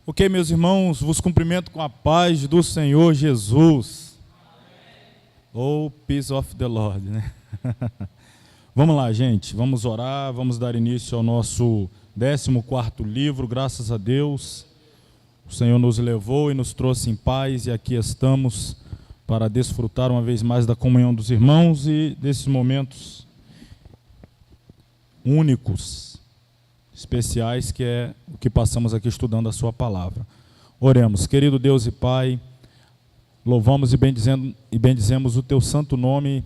Ok, meus irmãos, vos cumprimento com a paz do Senhor Jesus. Ou peace of the Lord, né? Vamos lá, gente, vamos orar, vamos dar início ao nosso 14º livro, graças a Deus. O Senhor nos levou e nos trouxe em paz e aqui estamos para desfrutar uma vez mais da comunhão dos irmãos e desses momentos únicos, especiais, que é o que passamos aqui estudando a sua palavra. Oremos. Querido Deus e Pai, louvamos e bendizemos o teu santo nome,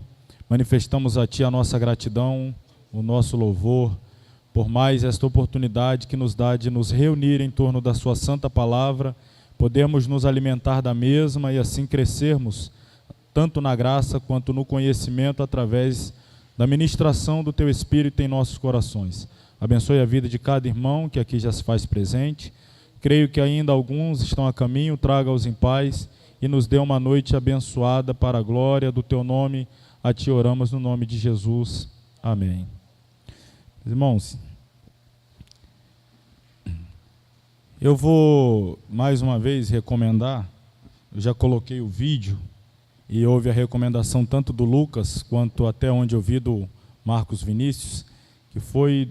manifestamos a ti a nossa gratidão, o nosso louvor, por mais esta oportunidade que nos dá de nos reunir em torno da sua santa palavra, podemos nos alimentar da mesma e assim crescermos, tanto na graça quanto no conhecimento, através da ministração do teu Espírito em nossos corações. Abençoe a vida de cada irmão que aqui já se faz presente. Creio que ainda alguns estão a caminho, traga-os em paz e nos dê uma noite abençoada para a glória do teu nome. A ti oramos no nome de Jesus. Amém. Irmãos, eu vou mais uma vez recomendar, eu já coloquei o vídeo e houve a recomendação tanto do Lucas quanto até onde eu vi do Marcos Vinícius, que foi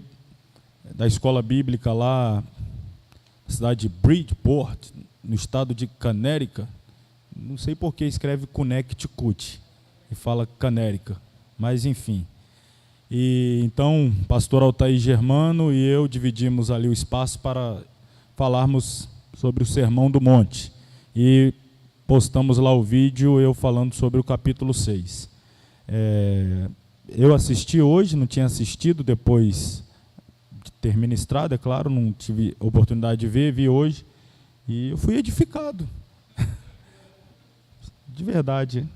da escola bíblica lá na cidade de Bridgeport, no estado de Connecticut. Não sei por que escreve Connecticut e fala Connecticut, mas enfim. E então, pastor Altair Germano e eu dividimos ali o espaço para falarmos sobre o Sermão do Monte. E postamos lá o vídeo, eu falando sobre o capítulo 6. Eu assisti hoje, não tinha assistido depois de ter ministrado, é claro, não tive oportunidade de ver, vi hoje, e eu fui edificado. De verdade.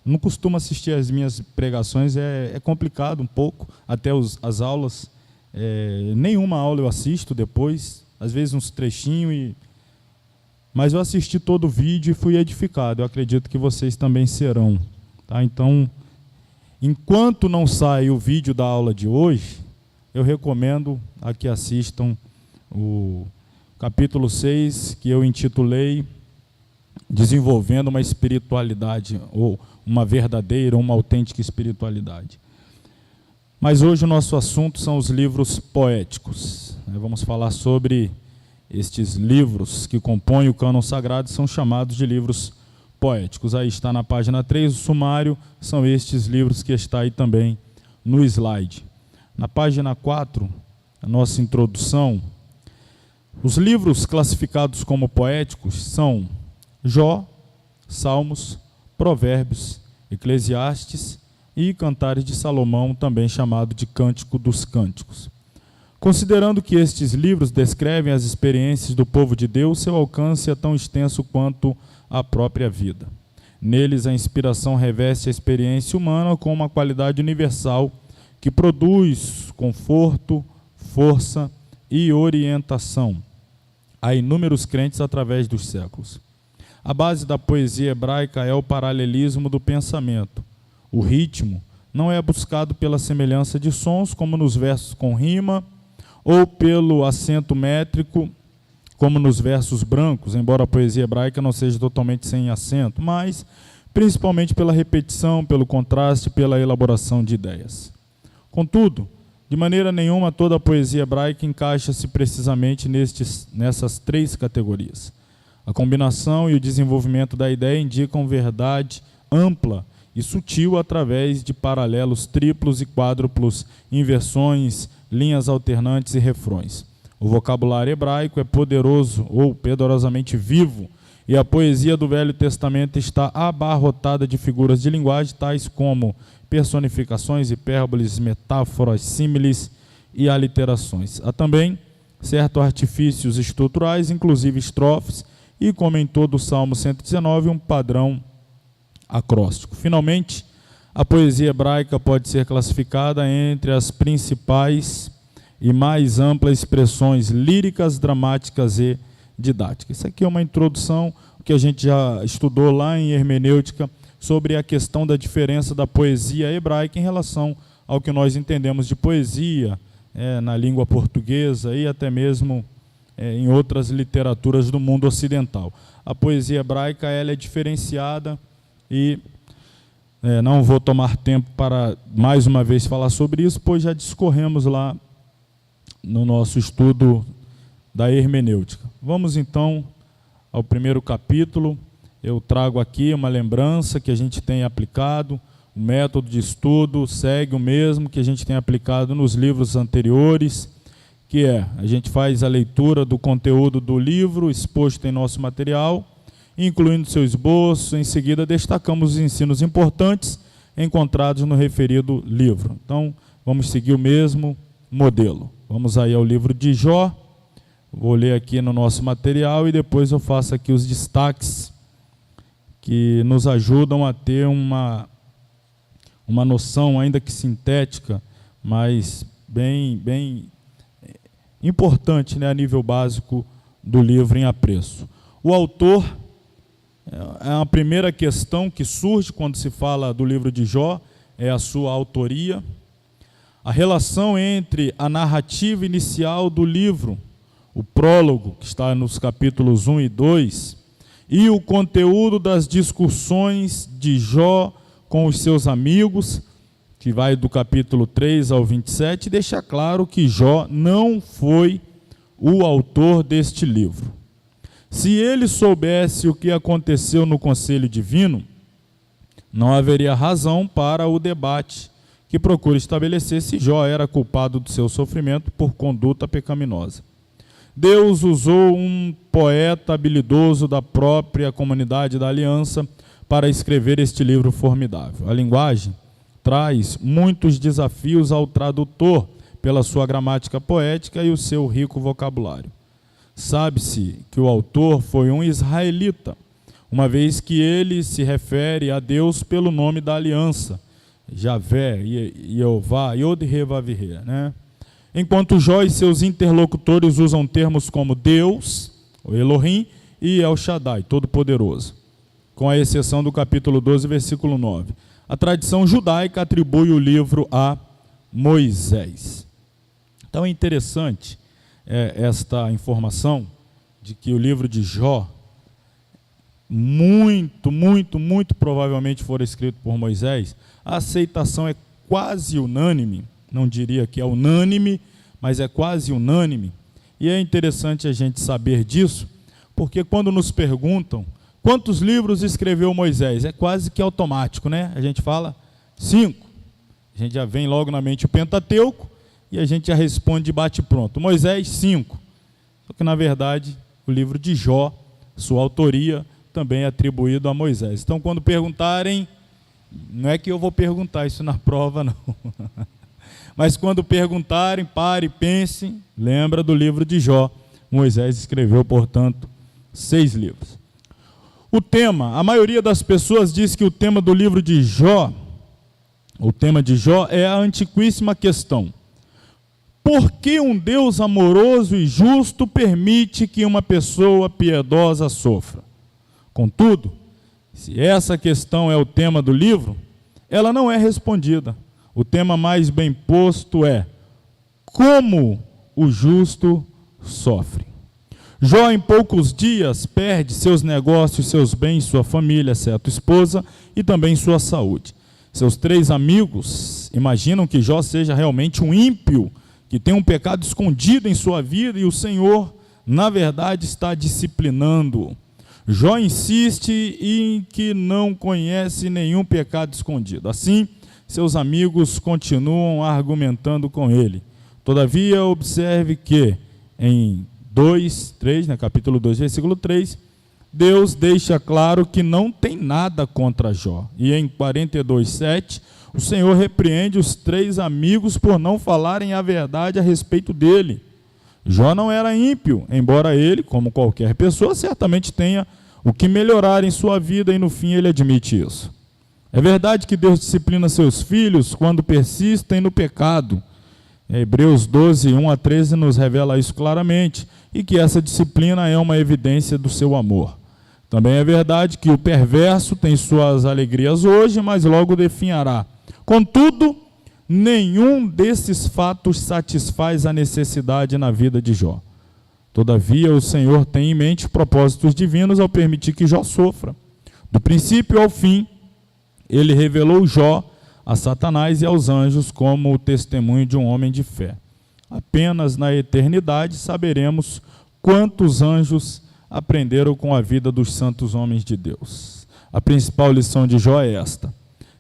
Não costumo assistir as minhas pregações, é complicado um pouco, até as aulas. Nenhuma aula eu assisto depois, às vezes uns trechinhos, mas eu assisti todo o vídeo e fui edificado. Eu acredito que vocês também serão. Tá? Então, enquanto não sai o vídeo da aula de hoje, eu recomendo a que assistam o capítulo 6, que eu intitulei Desenvolvendo uma Espiritualidade, ou uma verdadeira, uma autêntica espiritualidade. Mas hoje o nosso assunto são os livros poéticos. Vamos falar sobre estes livros que compõem o cânon sagrado, são chamados de livros poéticos. Aí está na página 3, o sumário, são estes livros que está aí também no slide. Na página 4, a nossa introdução, os livros classificados como poéticos são Jó, Salmos, Provérbios, Eclesiastes e Cantares de Salomão, também chamado de Cântico dos Cânticos. Considerando que estes livros descrevem as experiências do povo de Deus, seu alcance é tão extenso quanto a própria vida. Neles, a inspiração reveste a experiência humana com uma qualidade universal que produz conforto, força e orientação a inúmeros crentes através dos séculos. A base da poesia hebraica é o paralelismo do pensamento. O ritmo não é buscado pela semelhança de sons, como nos versos com rima, ou pelo acento métrico, como nos versos brancos, embora a poesia hebraica não seja totalmente sem acento, mas principalmente pela repetição, pelo contraste, pela elaboração de ideias. Contudo, de maneira nenhuma toda a poesia hebraica encaixa-se precisamente nessas três categorias. A combinação e o desenvolvimento da ideia indicam verdade ampla e sutil através de paralelos triplos e quádruplos, inversões, linhas alternantes e refrões. O vocabulário hebraico é poderoso ou poderosamente vivo, e a poesia do Velho Testamento está abarrotada de figuras de linguagem tais como personificações, hipérboles, metáforas, símiles e aliterações. Há também certos artifícios estruturais, inclusive estrofes, e, como em todo o Salmo 119, um padrão acróstico. Finalmente, a poesia hebraica pode ser classificada entre as principais e mais amplas expressões líricas, dramáticas e didáticas. Isso aqui é uma introdução que a gente já estudou lá em hermenêutica sobre a questão da diferença da poesia hebraica em relação ao que nós entendemos de poesia na língua portuguesa e até mesmo em outras literaturas do mundo ocidental. A poesia hebraica ela é diferenciada e não vou tomar tempo para mais uma vez falar sobre isso, pois já discorremos lá no nosso estudo da hermenêutica. Vamos então ao primeiro capítulo. Eu trago aqui uma lembrança que a gente tem aplicado, o método de estudo segue o mesmo que a gente tem aplicado nos livros anteriores, que a gente faz a leitura do conteúdo do livro exposto em nosso material, incluindo seu esboço, em seguida destacamos os ensinos importantes encontrados no referido livro. Então, vamos seguir o mesmo modelo. Vamos aí ao livro de Jó, vou ler aqui no nosso material e depois eu faço aqui os destaques que nos ajudam a ter uma noção, ainda que sintética, mas bem importante, né, a nível básico do livro em apreço. O autor, a primeira questão que surge quando se fala do livro de Jó, é a sua autoria. A relação entre a narrativa inicial do livro, o prólogo, que está nos capítulos 1 e 2, e o conteúdo das discussões de Jó com os seus amigos, que vai do capítulo 3 ao 27, deixa claro que Jó não foi o autor deste livro. Se ele soubesse o que aconteceu no conselho divino, não haveria razão para o debate que procura estabelecer se Jó era culpado do seu sofrimento por conduta pecaminosa. Deus usou um poeta habilidoso da própria comunidade da aliança para escrever este livro formidável. A linguagem traz muitos desafios ao tradutor pela sua gramática poética e o seu rico vocabulário. Sabe-se que o autor foi um israelita, uma vez que ele se refere a Deus pelo nome da aliança, Javé, Jeová, Yod-Heh-Vav-Heh, né? Enquanto Jó e seus interlocutores usam termos como Deus, o Elohim, e El Shaddai, Todo-Poderoso, com a exceção do capítulo 12, versículo 9. A tradição judaica atribui o livro a Moisés. Então é interessante esta informação de que o livro de Jó, muito provavelmente fora escrito por Moisés. A aceitação é quase unânime, não diria que é unânime, mas é quase unânime. E é interessante a gente saber disso, porque quando nos perguntam quantos livros escreveu Moisés, é quase que automático, né? A gente fala 5. A gente já vem logo na mente o Pentateuco e a gente já responde de bate-pronto. Moisés, 5. Só que, na verdade, o livro de Jó, sua autoria, também é atribuído a Moisés. Então, quando perguntarem, não é que eu vou perguntar isso na prova, não. Mas quando perguntarem, pare, pensem, lembra do livro de Jó. Moisés escreveu, portanto, 6 livros. O tema, a maioria das pessoas diz que o tema do livro de Jó, o tema de Jó é a antiquíssima questão: por que um Deus amoroso e justo permite que uma pessoa piedosa sofra? Contudo, se essa questão é o tema do livro, ela não é respondida. O tema mais bem posto é: como o justo sofre. Jó, em poucos dias, perde seus negócios, seus bens, sua família, exceto esposa, e também sua saúde. Seus 3 amigos imaginam que Jó seja realmente um ímpio, que tem um pecado escondido em sua vida, e o Senhor, na verdade, está disciplinando-o. Jó insiste em que não conhece nenhum pecado escondido. Assim, seus amigos continuam argumentando com ele. Todavia, observe que em capítulo 2, versículo 3, Deus deixa claro que não tem nada contra Jó. E em 42:7, o Senhor repreende os 3 amigos por não falarem a verdade a respeito dele. Jó não era ímpio, embora ele, como qualquer pessoa, certamente tenha o que melhorar em sua vida, e no fim ele admite isso. É verdade que Deus disciplina seus filhos quando persistem no pecado. Hebreus 12, 1-13 nos revela isso claramente, e que essa disciplina é uma evidência do seu amor. Também é verdade que o perverso tem suas alegrias hoje, mas logo definhará. Contudo, nenhum desses fatos satisfaz a necessidade na vida de Jó. Todavia, o Senhor tem em mente propósitos divinos ao permitir que Jó sofra. Do princípio ao fim, ele revelou Jó a Satanás e aos anjos como o testemunho de um homem de fé. Apenas na eternidade saberemos quantos anjos aprenderam com a vida dos santos homens de Deus. A principal lição de Jó é esta: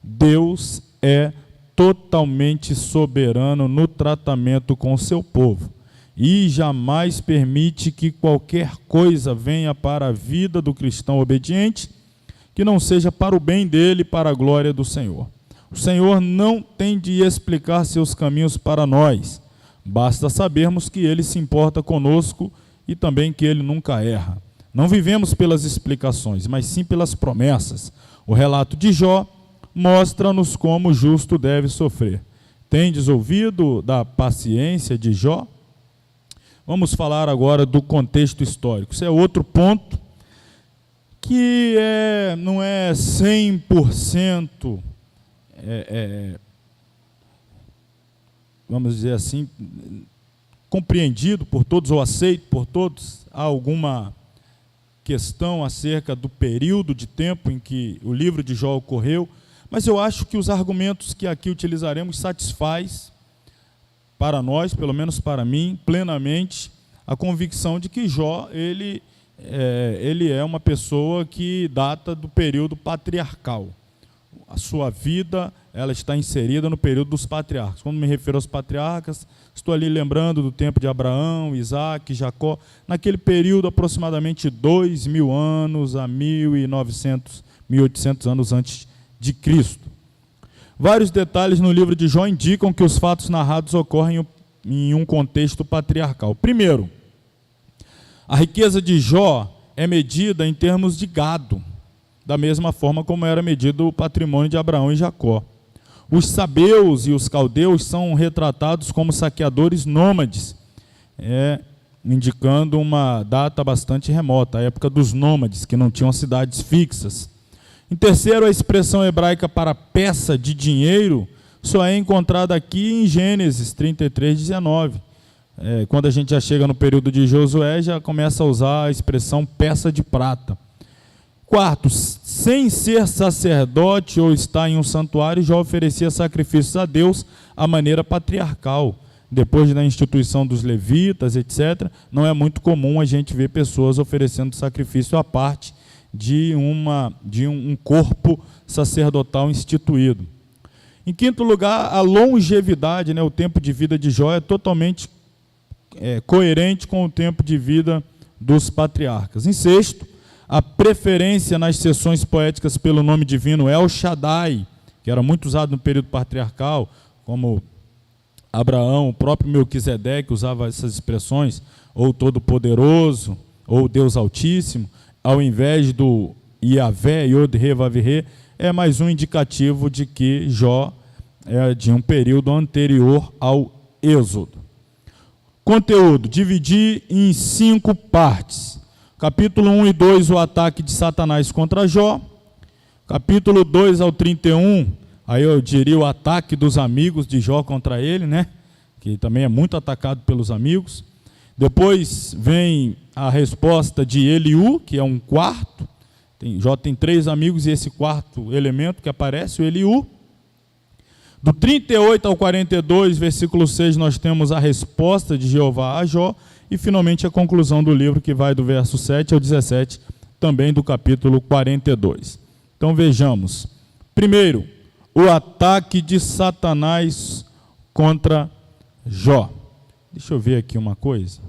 Deus é totalmente soberano no tratamento com o seu povo e jamais permite que qualquer coisa venha para a vida do cristão obediente que não seja para o bem dele e para a glória do Senhor. O Senhor não tem de explicar seus caminhos para nós, basta sabermos que Ele se importa conosco e também que Ele nunca erra. Não vivemos pelas explicações, mas sim pelas promessas. O relato de Jó mostra-nos como o justo deve sofrer. Tendes ouvido da paciência de Jó? Vamos falar agora do contexto histórico. Isso é outro ponto que não é 100%, vamos dizer assim, compreendido por todos ou aceito por todos. Há alguma questão acerca do período de tempo em que o livro de Jó ocorreu, mas eu acho que os argumentos que aqui utilizaremos satisfaz para nós, pelo menos para mim, plenamente, a convicção de que Jó, ele é uma pessoa que data do período patriarcal. A sua vida, ela está inserida no período dos patriarcas. Quando me refiro aos patriarcas, estou ali lembrando do tempo de Abraão, Isaac, Jacó, naquele período aproximadamente 2.000 anos a 1.900, 1.800 anos antes de Cristo. Vários detalhes no livro de Jó indicam que os fatos narrados ocorrem em um contexto patriarcal. Primeiro, a riqueza de Jó é medida em termos de gado, da mesma forma como era medido o patrimônio de Abraão e Jacó. Os sabeus e os caldeus são retratados como saqueadores nômades, indicando uma data bastante remota, a época dos nômades, que não tinham cidades fixas. Em terceiro, a expressão hebraica para peça de dinheiro só é encontrada aqui em Gênesis 33:19. Quando a gente já chega no período de Josué, já começa a usar a expressão peça de prata. Quarto, sem ser sacerdote ou estar em um santuário, Jó oferecia sacrifícios a Deus à maneira patriarcal. Depois da instituição dos levitas, etc., não é muito comum a gente ver pessoas oferecendo sacrifício à parte de um corpo sacerdotal instituído. Em quinto lugar, a longevidade, o tempo de vida de Jó é totalmente coerente com o tempo de vida dos patriarcas. Em sexto, a preferência nas seções poéticas pelo nome divino El Shaddai, que era muito usado no período patriarcal, como Abraão, o próprio Melquisedeque usava essas expressões, ou Todo-Poderoso, ou Deus Altíssimo, ao invés do Iavé, Yod-He-Vav-He, é mais um indicativo de que Jó é de um período anterior ao Êxodo. Conteúdo, dividir em 5 partes. Capítulo 1 e 2, o ataque de Satanás contra Jó. Capítulo 2 ao 31, aí eu diria o ataque dos amigos de Jó contra ele, que também é muito atacado pelos amigos. Depois vem a resposta de Eliú, que é um quarto. Jó tem 3 amigos e esse quarto elemento que aparece, o Eliú. Do 38 ao 42, versículo 6, nós temos a resposta de Jeová a Jó. E, finalmente, a conclusão do livro, que vai do verso 7 ao 17, também do capítulo 42. Então, vejamos. Primeiro, o ataque de Satanás contra Jó. Deixa eu ver aqui uma coisa.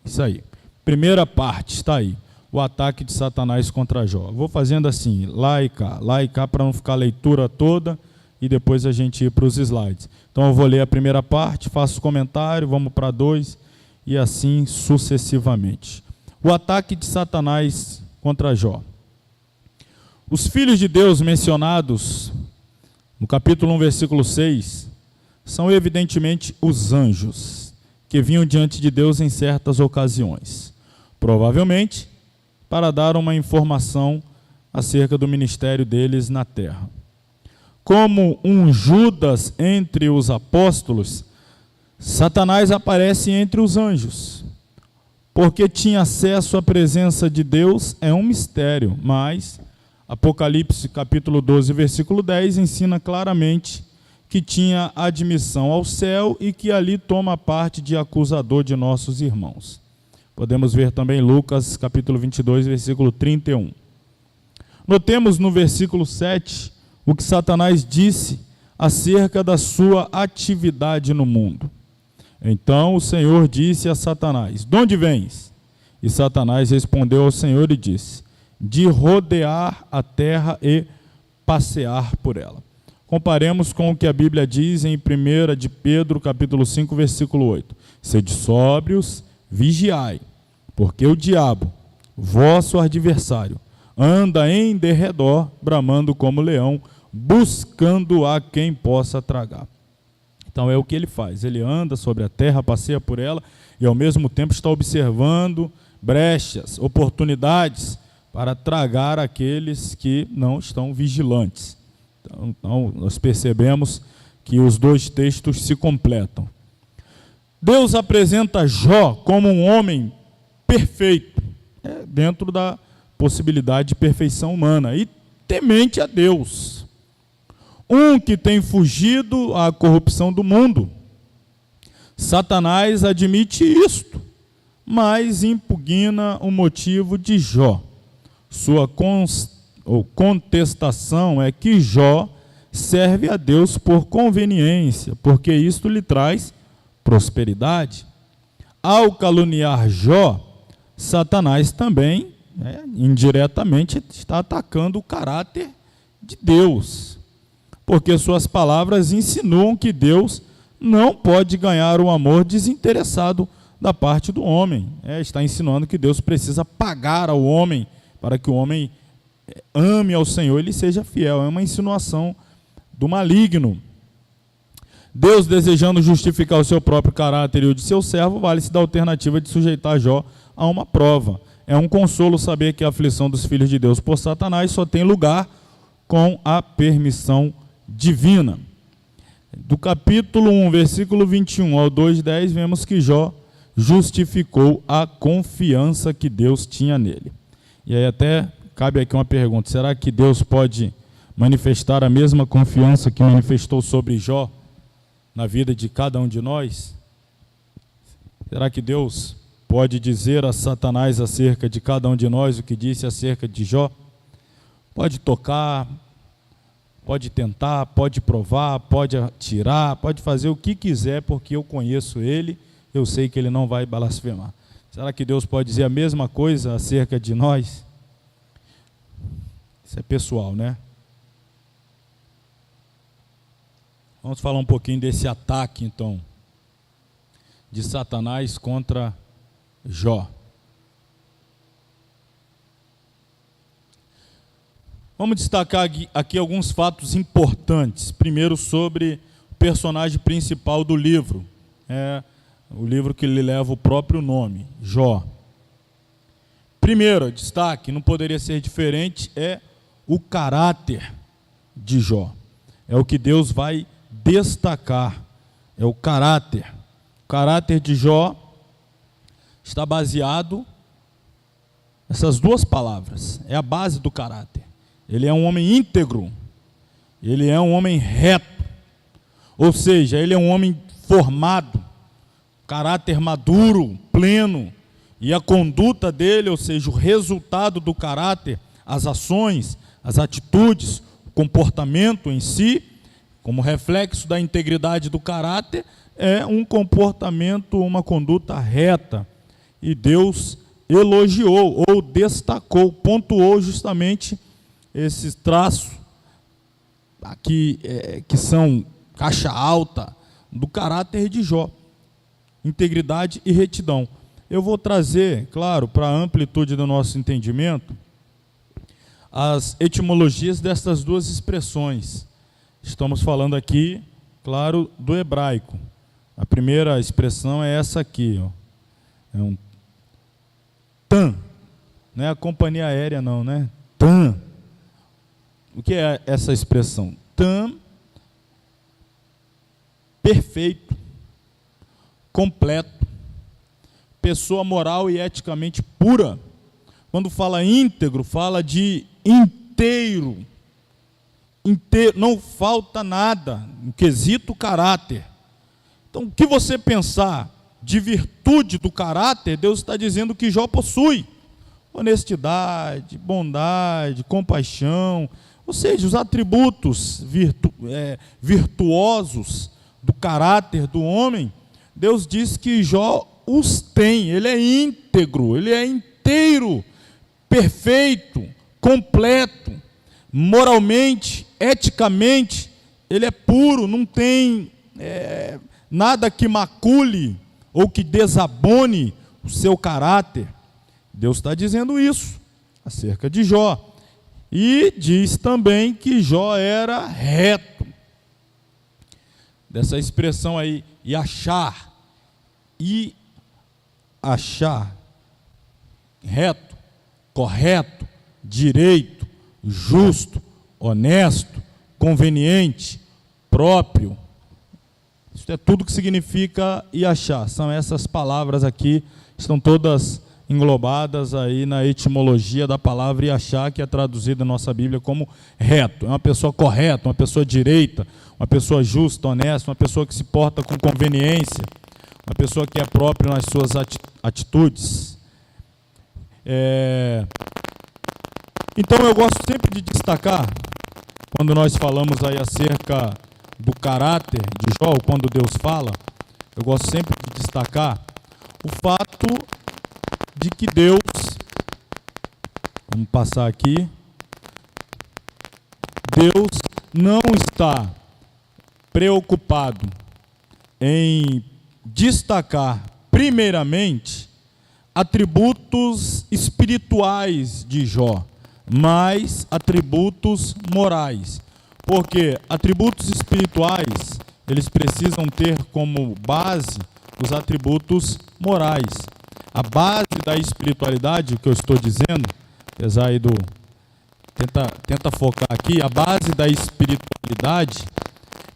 Isso aí. Primeira parte, está aí. O ataque de Satanás contra Jó. Vou fazendo assim, lá e cá, para não ficar a leitura toda e depois a gente ir para os slides. Então eu vou ler a primeira parte, faço comentário, vamos para 2 e assim sucessivamente. O ataque de Satanás contra Jó. Os filhos de Deus mencionados no capítulo 1, versículo 6, são evidentemente os anjos que vinham diante de Deus em certas ocasiões, provavelmente para dar uma informação acerca do ministério deles na terra. Como um Judas entre os apóstolos, Satanás aparece entre os anjos. porque tinha acesso à presença de Deus é um mistério, mas Apocalipse capítulo 12, versículo 10 ensina claramente que tinha admissão ao céu e que ali toma parte de acusador de nossos irmãos. Podemos ver também Lucas capítulo 22, versículo 31. Notemos no versículo 7 o que Satanás disse acerca da sua atividade no mundo. Então o Senhor disse a Satanás: de onde vens? E Satanás respondeu ao Senhor e disse: de rodear a terra e passear por ela. Comparemos com o que a Bíblia diz em 1 de Pedro, capítulo 5, versículo 8. Sede sóbrios, vigiai, porque o diabo, vosso adversário, anda em derredor, bramando como leão, buscando a quem possa tragar. Então é o que ele faz, ele anda sobre a terra, passeia por ela e ao mesmo tempo está observando brechas, oportunidades para tragar aqueles que não estão vigilantes. Então nós percebemos que os dois textos se completam. Deus apresenta Jó como um homem perfeito, dentro da possibilidade de perfeição humana, e temente a Deus. Um que tem fugido à corrupção do mundo. Satanás admite isto, mas impugna o motivo de Jó. Sua contestação é que Jó serve a Deus por conveniência, porque isto lhe traz prosperidade. Ao caluniar Jó, Satanás também, indiretamente, está atacando o caráter de Deus, porque suas palavras insinuam que Deus não pode ganhar o amor desinteressado da parte do homem. Está insinuando que Deus precisa pagar ao homem para que o homem ame ao Senhor e lhe seja fiel. É uma insinuação do maligno. Deus, desejando justificar o seu próprio caráter e o de seu servo, vale-se da alternativa de sujeitar Jó a uma prova. É um consolo saber que a aflição dos filhos de Deus por Satanás só tem lugar com a permissão divina. Do capítulo 1, versículo 21 ao 2:10, vemos que Jó justificou a confiança que Deus tinha nele. E aí até cabe aqui uma pergunta: será que Deus pode manifestar a mesma confiança que manifestou sobre Jó na vida de cada um de nós? Será que Deus pode dizer a Satanás acerca de cada um de nós o que disse acerca de Jó? Pode tocar, pode tentar, pode provar, pode atirar, pode fazer o que quiser, porque eu conheço ele, eu sei que ele não vai blasfemar. Será que Deus pode dizer a mesma coisa acerca de nós? Isso é pessoal, né? Vamos falar um pouquinho desse ataque, então, de Satanás contra Jó. Vamos destacar aqui alguns fatos importantes. Primeiro, sobre o personagem principal do livro. O livro que lhe leva o próprio nome, Jó. Primeiro destaque, não poderia ser diferente, é o caráter de Jó. É o que Deus vai destacar, é o caráter. O caráter de Jó está baseado nessas duas palavras, é a base do caráter. Ele é um homem íntegro, ele é um homem reto, ou seja, ele é um homem formado, caráter maduro, pleno, e a conduta dele, ou seja, o resultado do caráter, as ações, as atitudes, o comportamento em si, como reflexo da integridade do caráter, é um comportamento, uma conduta reta. E Deus elogiou ou destacou, pontuou justamente esses traços aqui, que são caixa alta do caráter de Jó: integridade e retidão. Eu vou trazer, claro, para a amplitude do nosso entendimento, as etimologias dessas duas expressões. Estamos falando aqui, claro, do hebraico. A primeira expressão é essa aqui, ó. É um tan, não é a companhia aérea não, né? Tan. O que é essa expressão? Tan, perfeito, completo, pessoa moral e eticamente pura. Quando fala íntegro, fala de inteiro. Não falta nada, no quesito caráter. Então, o que você pensar de virtude do caráter, Deus está dizendo que Jó possui. Honestidade, bondade, compaixão, ou seja, os atributos virtuosos do caráter do homem, Deus diz que Jó os tem. Ele é íntegro, ele é inteiro, perfeito, completo, moralmente, eticamente, ele é puro, não tem nada que macule ou que desabone o seu caráter. Deus está dizendo isso acerca de Jó. E diz também que Jó era reto. Dessa expressão aí, e achar, reto, correto, direito, justo, honesto, conveniente, próprio. Isso é tudo que significa Iachá. São essas palavras aqui, estão todas englobadas aí na etimologia da palavra Iachá, que é traduzida na nossa Bíblia como reto. É uma pessoa correta, uma pessoa direita, uma pessoa justa, honesta, uma pessoa que se porta com conveniência, uma pessoa que é própria nas suas atitudes. Então eu gosto sempre de destacar, quando nós falamos aí acerca do caráter de Jó, quando Deus fala, eu gosto sempre de destacar o fato de que Deus, vamos passar aqui, Deus não está preocupado em destacar primeiramente atributos espirituais de Jó, mas atributos morais. Porque atributos espirituais, eles precisam ter como base os atributos morais. A base da espiritualidade, o que eu estou dizendo, apesar aí do... Tenta focar aqui, a base da espiritualidade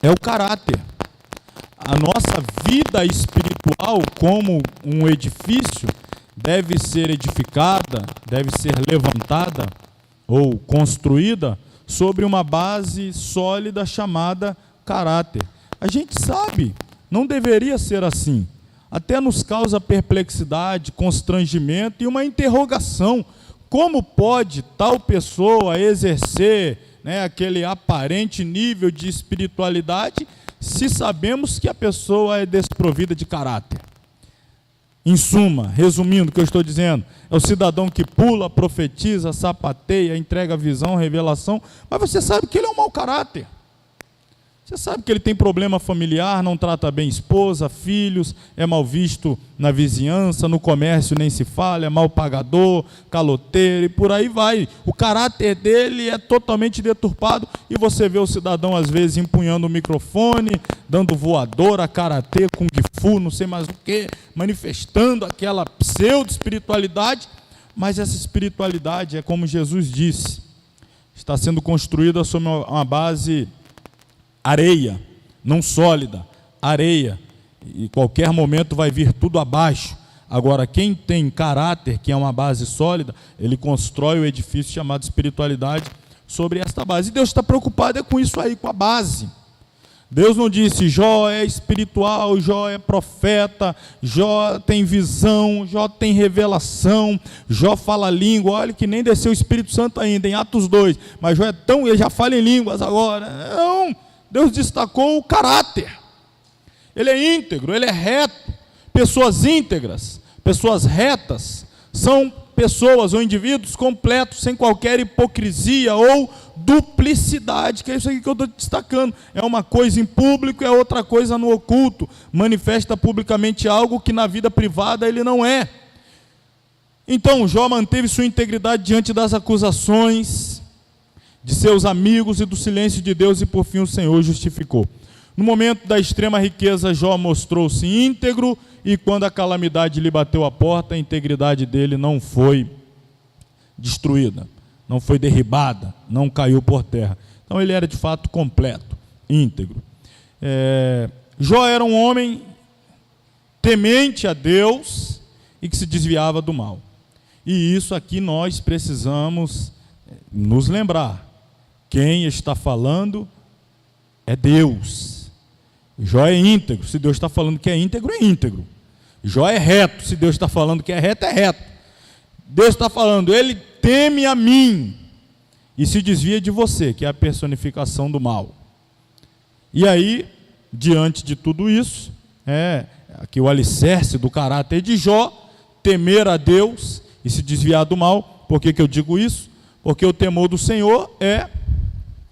é o caráter. A nossa vida espiritual, como um edifício, deve ser edificada, deve ser levantada ou construída sobre uma base sólida chamada caráter. A gente sabe, não deveria ser assim. Até nos causa perplexidade, constrangimento e uma interrogação. Como pode tal pessoa exercer, aquele aparente nível de espiritualidade, se sabemos que a pessoa é desprovida de caráter? Em suma, resumindo o que eu estou dizendo, é o cidadão que pula, profetiza, sapateia, entrega visão, revelação, mas você sabe que ele é um mau caráter. Você sabe que ele tem problema familiar, não trata bem esposa, filhos, é mal visto na vizinhança, no comércio nem se fala, é mal pagador, caloteiro e por aí vai. O caráter dele é totalmente deturpado e você vê o cidadão às vezes empunhando o microfone, dando voadora, karatê, kung fu, não sei mais o que, manifestando aquela pseudo-espiritualidade, mas essa espiritualidade é como Jesus disse, está sendo construída sobre uma base areia, não sólida, areia, e qualquer momento vai vir tudo abaixo. Agora, quem tem caráter, que é uma base sólida, ele constrói o edifício chamado espiritualidade sobre esta base. E Deus está preocupado com isso aí, com a base. Deus não disse, Jó é espiritual, Jó é profeta, Jó tem visão, Jó tem revelação, Jó fala língua, olha que nem desceu o Espírito Santo ainda, em Atos 2, mas Jó é tão, ele já fala em línguas agora. Não, Deus destacou o caráter. Ele é íntegro, ele é reto. Pessoas íntegras, pessoas retas, são pessoas ou indivíduos completos, sem qualquer hipocrisia ou duplicidade, que é isso aqui que eu estou destacando. É uma coisa em público, é outra coisa no oculto. Manifesta publicamente algo que na vida privada ele não é. Então, Jó manteve sua integridade diante das acusações de seus amigos e do silêncio de Deus, e por fim o Senhor justificou. No momento da extrema riqueza, Jó mostrou-se íntegro, e quando a calamidade lhe bateu à porta, a integridade dele não foi destruída, não foi derribada, não caiu por terra. Então ele era de fato completo, íntegro. Jó era um homem temente a Deus e que se desviava do mal. E isso aqui nós precisamos nos lembrar. Quem está falando é Deus. Jó é íntegro. Se Deus está falando que é íntegro, é íntegro. Jó é reto. Se Deus está falando que é reto, é reto. Deus está falando, ele teme a mim e se desvia de você, que é a personificação do mal. E aí, diante de tudo isso, aqui o alicerce do caráter de Jó, temer a Deus e se desviar do mal. Por que eu digo isso? Porque o temor do Senhor é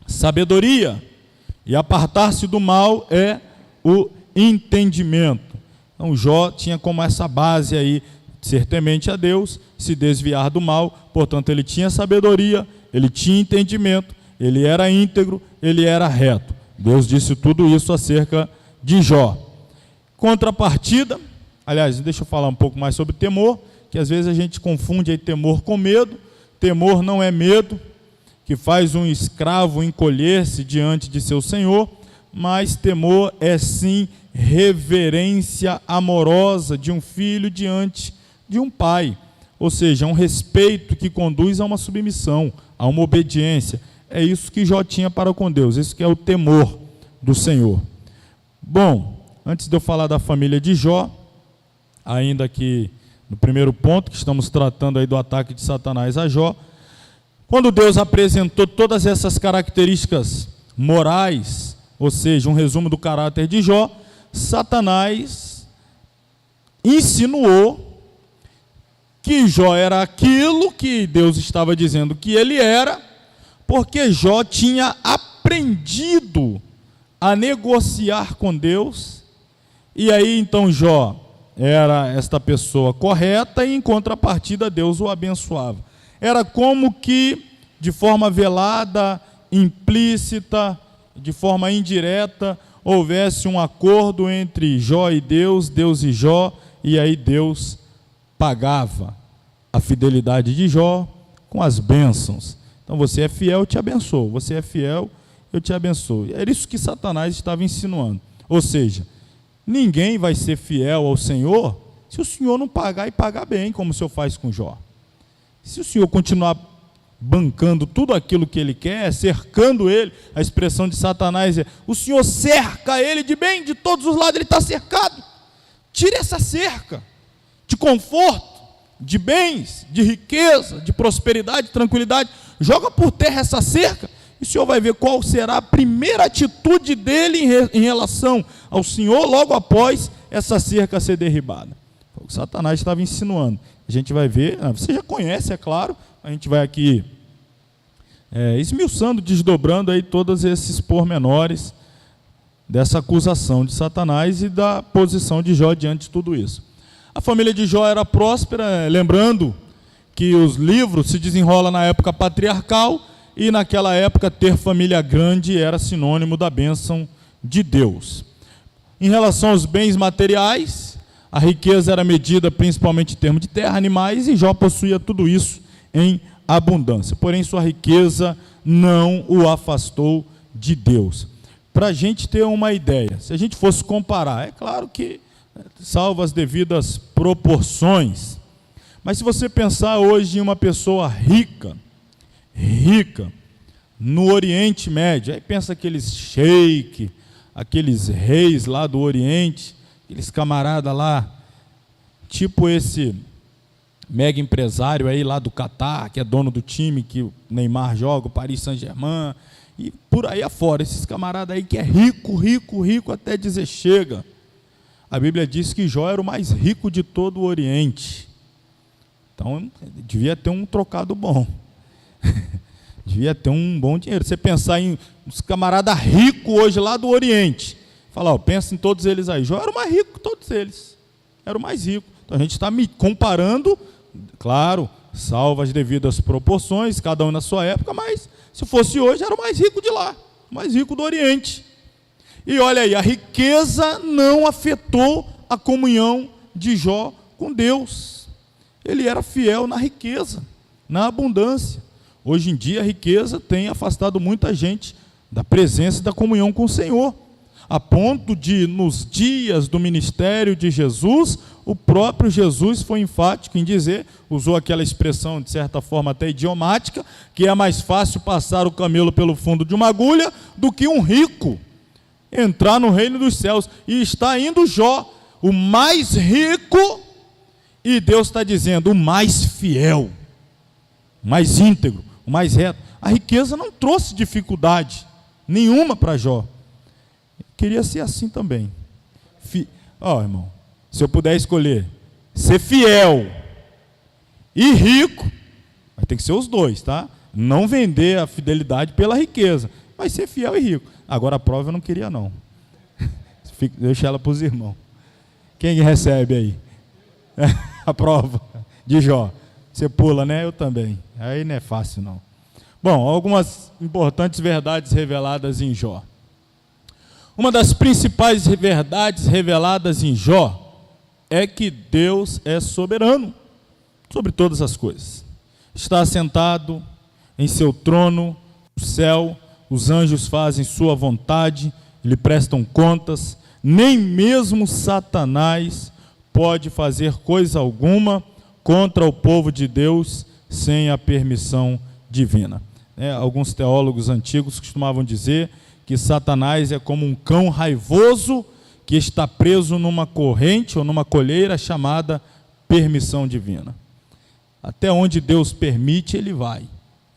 sabedoria, e apartar-se do mal é o entendimento. Então Jó tinha como essa base aí, ser temente a Deus, se desviar do mal. Portanto, ele tinha sabedoria, ele tinha entendimento, ele era íntegro, ele era reto. Deus disse tudo isso acerca de Jó. Contrapartida, aliás, deixa eu falar um pouco mais sobre temor, que às vezes a gente confunde aí temor com medo. Temor não é medo, que faz um escravo encolher-se diante de seu senhor, mas temor é sim reverência amorosa de um filho diante de um pai, ou seja, um respeito que conduz a uma submissão, a uma obediência. É isso que Jó tinha para com Deus, isso que é o temor do Senhor. Bom, antes de eu falar da família de Jó, ainda que no primeiro ponto, que estamos tratando aí do ataque de Satanás a Jó, quando Deus apresentou todas essas características morais, ou seja, um resumo do caráter de Jó, Satanás insinuou que Jó era aquilo que Deus estava dizendo que ele era, porque Jó tinha aprendido a negociar com Deus, e aí então Jó era esta pessoa correta, e em contrapartida Deus o abençoava. Era como que de forma velada, implícita, de forma indireta, houvesse um acordo entre Jó e Deus e Jó, e aí Deus pagava a fidelidade de Jó com as bênçãos. Então você é fiel, eu te abençoo. Você é fiel, eu te abençoo. Era isso que Satanás estava insinuando. Ou seja, ninguém vai ser fiel ao Senhor se o Senhor não pagar e pagar bem, como o Senhor faz com Jó. Se o Senhor continuar bancando tudo aquilo que ele quer, cercando ele, a expressão de Satanás é: o Senhor cerca ele de bem, de todos os lados ele está cercado. Tire essa cerca de conforto, de bens, de riqueza, de prosperidade, de tranquilidade. Joga por terra essa cerca, e o Senhor vai ver qual será a primeira atitude dele em relação ao Senhor, logo após essa cerca ser derribada. O que Satanás estava insinuando. A gente vai ver, você já conhece, é claro, a gente vai aqui esmiuçando, desdobrando aí todos esses pormenores dessa acusação de Satanás e da posição de Jó diante de tudo isso. A família de Jó era próspera, lembrando que os livros se desenrolam na época patriarcal, e naquela época ter família grande era sinônimo da bênção de Deus. Em relação aos bens materiais, a riqueza era medida principalmente em termos de terra, animais, e Jó possuía tudo isso em abundância. Porém, sua riqueza não o afastou de Deus. Para a gente ter uma ideia, se a gente fosse comparar, é claro que salvo as devidas proporções, mas se você pensar hoje em uma pessoa rica no Oriente Médio, aí pensa aqueles sheik, aqueles reis lá do Oriente, aqueles camaradas lá, tipo esse mega empresário aí lá do Catar, que é dono do time que o Neymar joga, o Paris Saint-Germain, e por aí afora, esses camaradas aí que é rico até dizer chega. A Bíblia diz que Jó era o mais rico de todo o Oriente. Então, devia ter um trocado bom. Devia ter um bom dinheiro. Você pensar em uns camaradas ricos hoje lá do Oriente, falar, pensa em todos eles aí. Jó era o mais rico que todos eles. Era o mais rico. Então, a gente está comparando, claro, salvo as devidas proporções, cada um na sua época, mas se fosse hoje, era o mais rico de lá, o mais rico do Oriente. E olha aí, a riqueza não afetou a comunhão de Jó com Deus. Ele era fiel na riqueza, na abundância. Hoje em dia, a riqueza tem afastado muita gente da presença e da comunhão com o Senhor. a ponto de, nos dias do ministério de Jesus, o próprio Jesus foi enfático em dizer, usou aquela expressão de certa forma até idiomática, que é mais fácil passar o camelo pelo fundo de uma agulha do que um rico entrar no reino dos céus. E está indo Jó, o mais rico, e Deus está dizendo, o mais fiel, o mais íntegro, o mais reto. A riqueza não trouxe dificuldade nenhuma para Jó. Queria ser assim também. Irmão, se eu puder escolher ser fiel e rico, mas tem que ser os dois, tá? Não vender a fidelidade pela riqueza, mas ser fiel e rico. Agora a prova eu não queria não. Deixa ela para os irmãos. Quem recebe aí? A prova de Jó. Você pula, né? Eu também. Aí não é fácil não. Bom, algumas importantes verdades reveladas em Jó. Uma das principais verdades reveladas em Jó é que Deus é soberano sobre todas as coisas. Está assentado em seu trono, no céu, os anjos fazem sua vontade, lhe prestam contas, nem mesmo Satanás pode fazer coisa alguma contra o povo de Deus sem a permissão divina. Alguns teólogos antigos costumavam dizer que Satanás é como um cão raivoso que está preso numa corrente ou numa coleira chamada permissão divina. Até onde Deus permite, ele vai.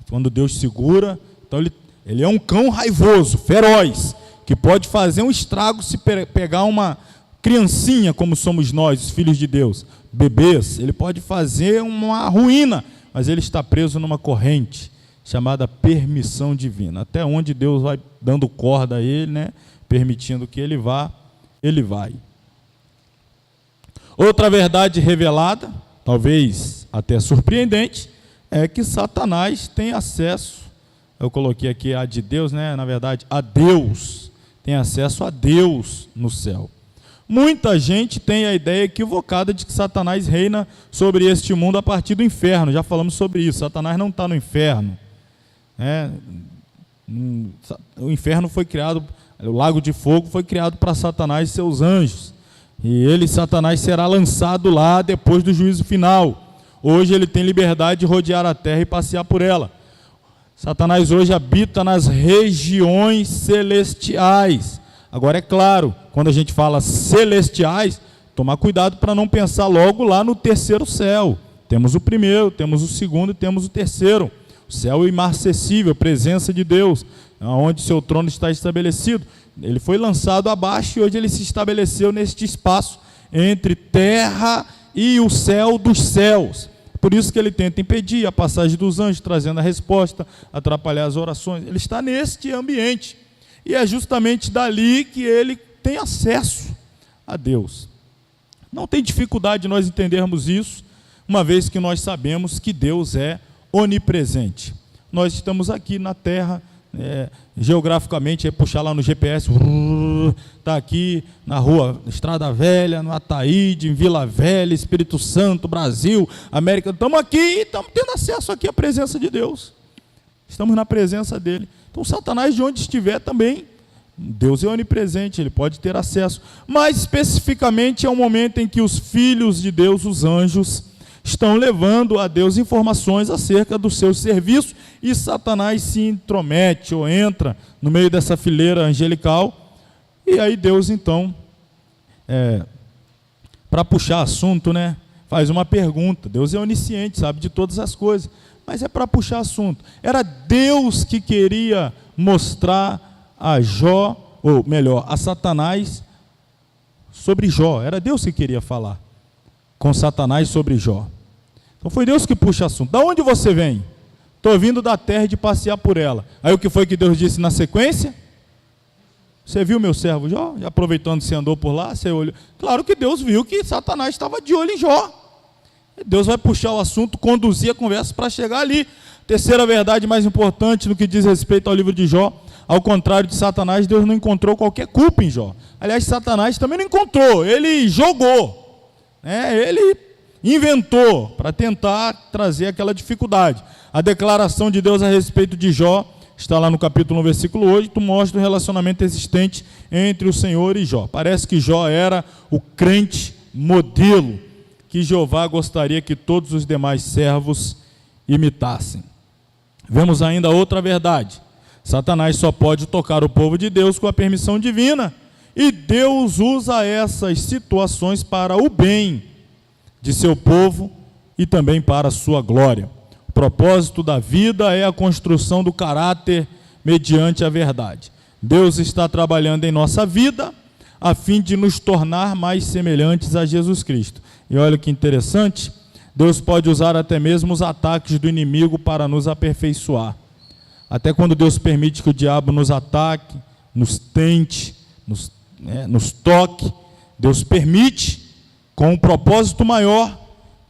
Quando Deus segura, então ele é um cão raivoso, feroz, que pode fazer um estrago se pegar uma criancinha, como somos nós, os filhos de Deus, bebês. Ele pode fazer uma ruína, mas ele está preso numa corrente chamada permissão divina. Até onde Deus vai dando corda a ele, né? Permitindo que ele vá, ele vai. Outra verdade revelada, talvez até surpreendente, é que Satanás tem acesso, eu coloquei aqui a de Deus, né? Na verdade, a Deus, tem acesso a Deus no céu. Muita gente tem a ideia equivocada de que Satanás reina sobre este mundo a partir do inferno. Já falamos sobre isso. Satanás não está no inferno. O inferno foi criado, o lago de fogo foi criado para Satanás e seus anjos. E Satanás, será lançado lá depois do juízo final. Hoje ele tem liberdade de rodear a terra e passear por ela. Satanás hoje habita nas regiões celestiais. Agora é claro, quando a gente fala celestiais, tomar cuidado para não pensar logo lá no terceiro céu. Temos o primeiro, temos o segundo e temos o terceiro. O céu imarcessível, presença de Deus, onde seu trono está estabelecido. Ele foi lançado abaixo e hoje ele se estabeleceu neste espaço entre terra e o céu dos céus. Por isso que ele tenta impedir a passagem dos anjos, trazendo a resposta, atrapalhar as orações. Ele está neste ambiente. E é justamente dali que ele tem acesso a Deus. Não tem dificuldade de nós entendermos isso, uma vez que nós sabemos que Deus é onipresente. Nós estamos aqui na terra, geograficamente, puxar lá no GPS, está aqui na rua Estrada Velha, no Ataíde, em Vila Velha, Espírito Santo, Brasil, América. Estamos aqui e estamos tendo acesso aqui à presença de Deus. Estamos na presença dele. Então Satanás, de onde estiver também, Deus é onipresente, ele pode ter acesso. Mas especificamente é um momento em que os filhos de Deus, os anjos, estão levando a Deus informações acerca do seu serviço, e Satanás se intromete ou entra no meio dessa fileira angelical, e aí Deus então, para puxar assunto, né, faz uma pergunta. Deus é onisciente, sabe de todas as coisas, mas é para puxar assunto. Era Deus que queria mostrar a Jó, ou melhor, a Satanás sobre Jó. Era Deus que queria falar com Satanás sobre Jó. Então foi Deus que puxa assunto. Da onde você vem? Estou vindo da terra de passear por ela. Aí o que foi que Deus disse na sequência? Você viu meu servo Jó? Já aproveitando que você andou por lá, você olhou. Claro que Deus viu que Satanás estava de olho em Jó. Deus vai puxar o assunto, conduzir a conversa para chegar ali. Terceira verdade mais importante no que diz respeito ao livro de Jó: ao contrário de Satanás, Deus não encontrou qualquer culpa em Jó. Aliás, Satanás também não encontrou, ele jogou, ele inventou para tentar trazer aquela dificuldade. A declaração de Deus a respeito de Jó está lá no capítulo 1, versículo 8, mostra o relacionamento existente entre o Senhor e Jó. Parece que Jó era o crente modelo que Jeová gostaria que todos os demais servos imitassem. Vemos ainda outra verdade: Satanás só pode tocar o povo de Deus com a permissão divina, e Deus usa essas situações para o bem de seu povo e também para a sua glória. O propósito da vida é a construção do caráter mediante a verdade. Deus está trabalhando em nossa vida a fim de nos tornar mais semelhantes a Jesus Cristo. E olha que interessante, Deus pode usar até mesmo os ataques do inimigo para nos aperfeiçoar. Até quando Deus permite que o diabo nos ataque, nos tente, nos toque, Deus permite com um propósito maior,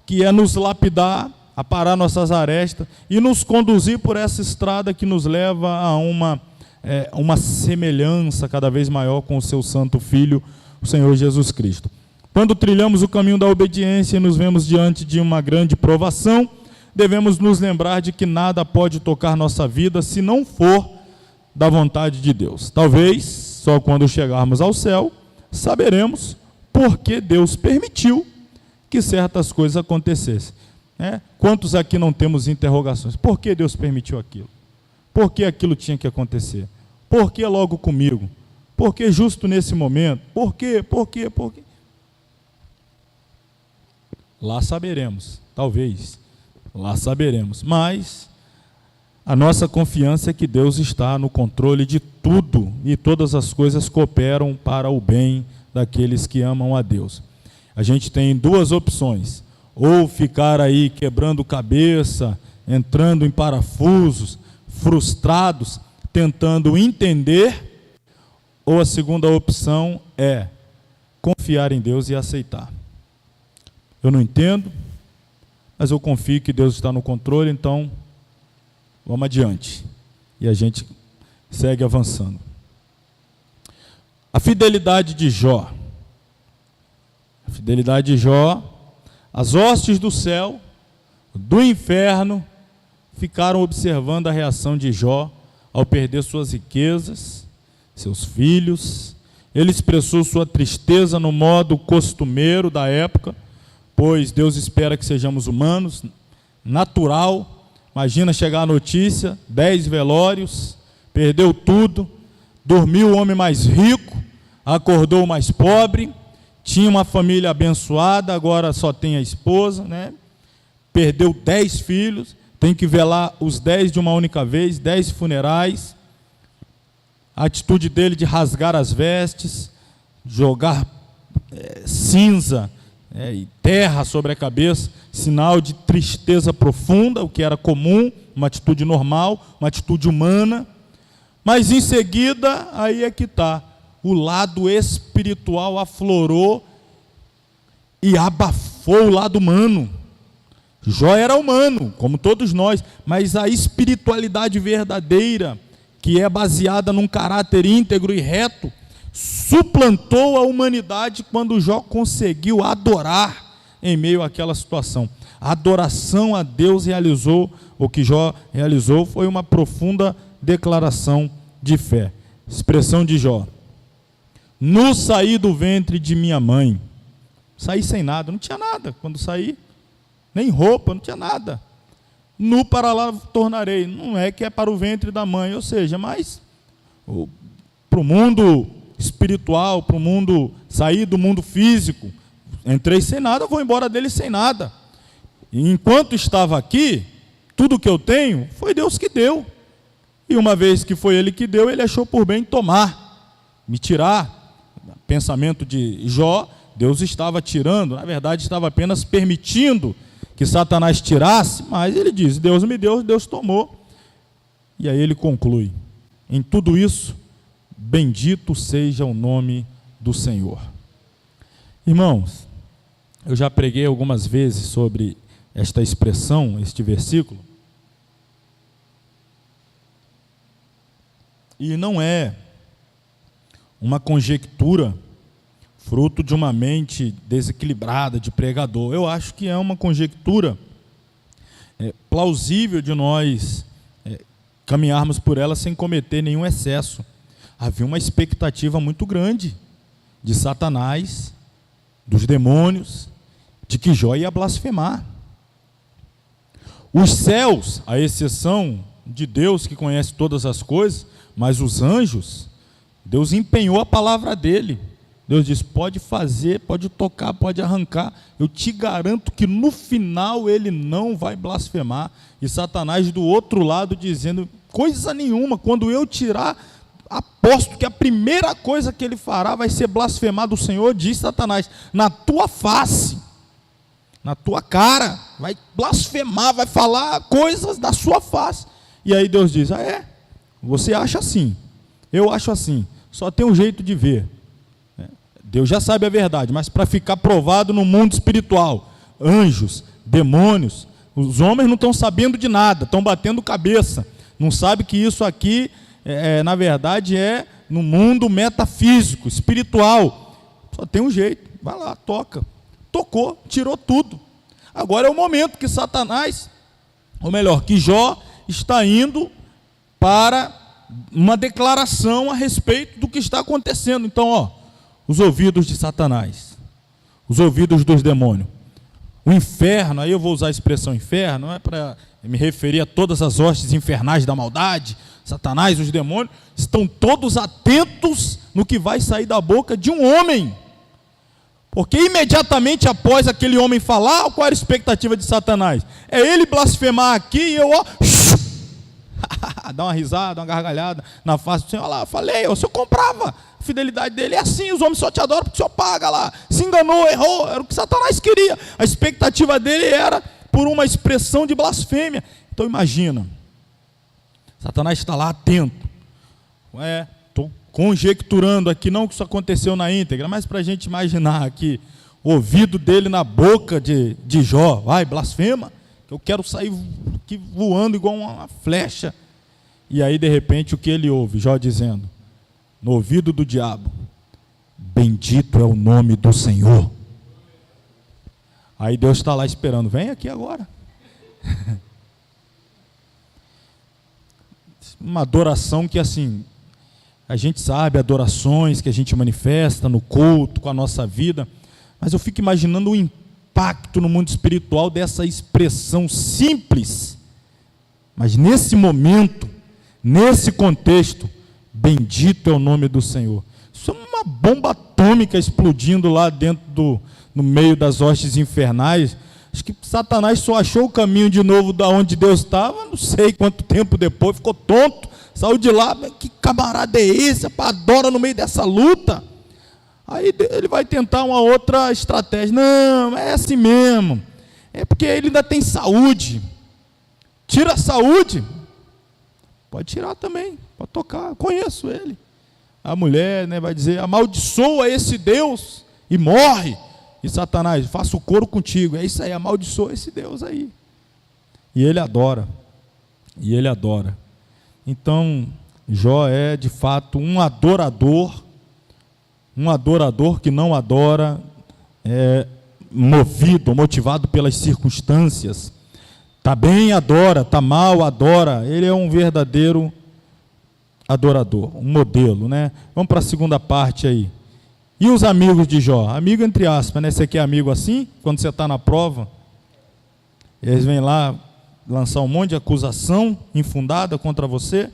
que é nos lapidar, aparar nossas arestas e nos conduzir por essa estrada que nos leva a uma semelhança cada vez maior com o seu santo Filho, o Senhor Jesus Cristo. Quando trilhamos o caminho da obediência e nos vemos diante de uma grande provação, devemos nos lembrar de que nada pode tocar nossa vida se não for da vontade de Deus. Talvez, só quando chegarmos ao céu, saberemos por que Deus permitiu que certas coisas acontecessem. Quantos aqui não temos interrogações? Por que Deus permitiu aquilo? Por que aquilo tinha que acontecer? Por que logo comigo? Por que justo nesse momento? Por quê? Por quê? Por quê? Lá saberemos, talvez, lá saberemos, mas a nossa confiança é que Deus está no controle de tudo e todas as coisas cooperam para o bem daqueles que amam a Deus. A gente tem duas opções: ou ficar aí quebrando cabeça, entrando em parafusos, frustrados, tentando entender, ou a segunda opção é confiar em Deus e aceitar. Eu não entendo, mas eu confio que Deus está no controle, então vamos adiante. E a gente segue avançando. A fidelidade de Jó. A fidelidade de Jó, as hostes do céu, do inferno, ficaram observando a reação de Jó ao perder suas riquezas, seus filhos. Ele expressou sua tristeza no modo costumeiro da época, pois Deus espera que sejamos humanos, natural. Imagina chegar a notícia, 10 velórios, perdeu tudo, dormiu o homem mais rico, acordou o mais pobre, tinha uma família abençoada, agora só tem a esposa, perdeu 10 filhos, tem que velar os 10 de uma única vez, 10 funerais. A atitude dele de rasgar as vestes, jogar cinza e terra sobre a cabeça, sinal de tristeza profunda, o que era comum, uma atitude normal, uma atitude humana. Mas em seguida, aí é que está, o lado espiritual aflorou e abafou o lado humano. Jó era humano, como todos nós, mas a espiritualidade verdadeira, que é baseada num caráter íntegro e reto, suplantou a humanidade quando Jó conseguiu adorar em meio àquela situação. A adoração a Deus realizou, o que Jó realizou foi uma profunda declaração de fé. Expressão de Jó: no saí do ventre de minha mãe, saí sem nada, não tinha nada quando saí, nem roupa, não tinha nada. Nu para lá tornarei, não é que é para o ventre da mãe, ou seja, mas para o mundo espiritual, para o mundo, sair do mundo físico, entrei sem nada, vou embora dele sem nada. E enquanto estava aqui, tudo que eu tenho foi Deus que deu. E uma vez que foi Ele que deu, Ele achou por bem tomar, me tirar. Pensamento de Jó, Deus estava tirando, na verdade estava apenas permitindo que Satanás tirasse, mas ele diz: Deus me deu, Deus tomou. E aí ele conclui: em tudo isso, bendito seja o nome do Senhor. Irmãos, eu já preguei algumas vezes sobre esta expressão, este versículo, e não é uma conjectura fruto de uma mente desequilibrada de pregador. Eu acho que é uma conjectura plausível de nós caminharmos por ela sem cometer nenhum excesso. Havia uma expectativa muito grande de Satanás, dos demônios, de que Jó ia blasfemar. Os céus, à exceção de Deus que conhece todas as coisas, mas os anjos, Deus empenhou a palavra dele. Deus disse, pode fazer, pode tocar, pode arrancar, eu te garanto que no final ele não vai blasfemar. E Satanás do outro lado dizendo, coisa nenhuma, quando eu tirar, aposto que a primeira coisa que ele fará vai ser blasfemar do Senhor. Diz Satanás, na tua face, na tua cara, vai blasfemar, vai falar coisas da sua face. E aí Deus diz, você acha assim, eu acho assim, só tem um jeito de ver. Deus já sabe a verdade, mas para ficar provado no mundo espiritual, anjos, demônios, os homens não estão sabendo de nada, estão batendo cabeça, não sabem que isso aqui, na verdade, é no mundo metafísico, espiritual. Só tem um jeito, vai lá, toca. Tocou, tirou tudo. Agora é o momento que Satanás, ou melhor, que Jó está indo para uma declaração a respeito do que está acontecendo. Então, os ouvidos de Satanás, os ouvidos dos demônios, o inferno, aí eu vou usar a expressão inferno, não é para me referir a todas as hostes infernais da maldade, Satanás, os demônios, estão todos atentos no que vai sair da boca de um homem, porque imediatamente após aquele homem falar, qual era a expectativa de Satanás? É ele blasfemar aqui e eu, dá uma risada, uma gargalhada na face do Senhor, olha lá, falei, o Senhor comprava, a fidelidade dele é assim, os homens só te adoram porque o Senhor paga lá, se enganou, errou, era o que Satanás queria, a expectativa dele era por uma expressão de blasfêmia. Então imagina, Satanás está lá atento, estou conjecturando aqui, não que isso aconteceu na íntegra, mas para a gente imaginar aqui, o ouvido dele na boca de Jó, vai, blasfema, que eu quero sair aqui voando igual uma flecha. E aí de repente o que ele ouve? Jó dizendo, no ouvido do diabo, bendito é o nome do Senhor. Aí Deus está lá esperando, vem aqui agora. Uma adoração que assim, a gente sabe, adorações que a gente manifesta no culto, com a nossa vida, mas eu fico imaginando o impacto no mundo espiritual dessa expressão simples, mas nesse momento, nesse contexto, bendito é o nome do Senhor. Isso é uma bomba atômica explodindo lá dentro no meio das hostes infernais. Acho que Satanás só achou o caminho de novo da onde Deus estava, não sei quanto tempo depois, ficou tonto, saiu de lá, que camarada é esse, adora no meio dessa luta? Aí ele vai tentar uma outra estratégia, não, é assim mesmo, é porque ele ainda tem saúde, tira a saúde, pode tirar também, pode tocar, conheço ele. A mulher, vai dizer, amaldiçoa esse Deus e morre. E Satanás, faça o coro contigo, é isso aí, amaldiçoa esse Deus aí. E ele adora, Então, Jó é de fato um adorador que não adora, motivado pelas circunstâncias. Está bem, adora, está mal, adora. Ele é um verdadeiro adorador, um modelo, né? Vamos para a segunda parte aí. E os amigos de Jó? Amigo entre aspas, né? Você quer amigo assim? Quando você está na prova, eles vêm lá lançar um monte de acusação infundada contra você.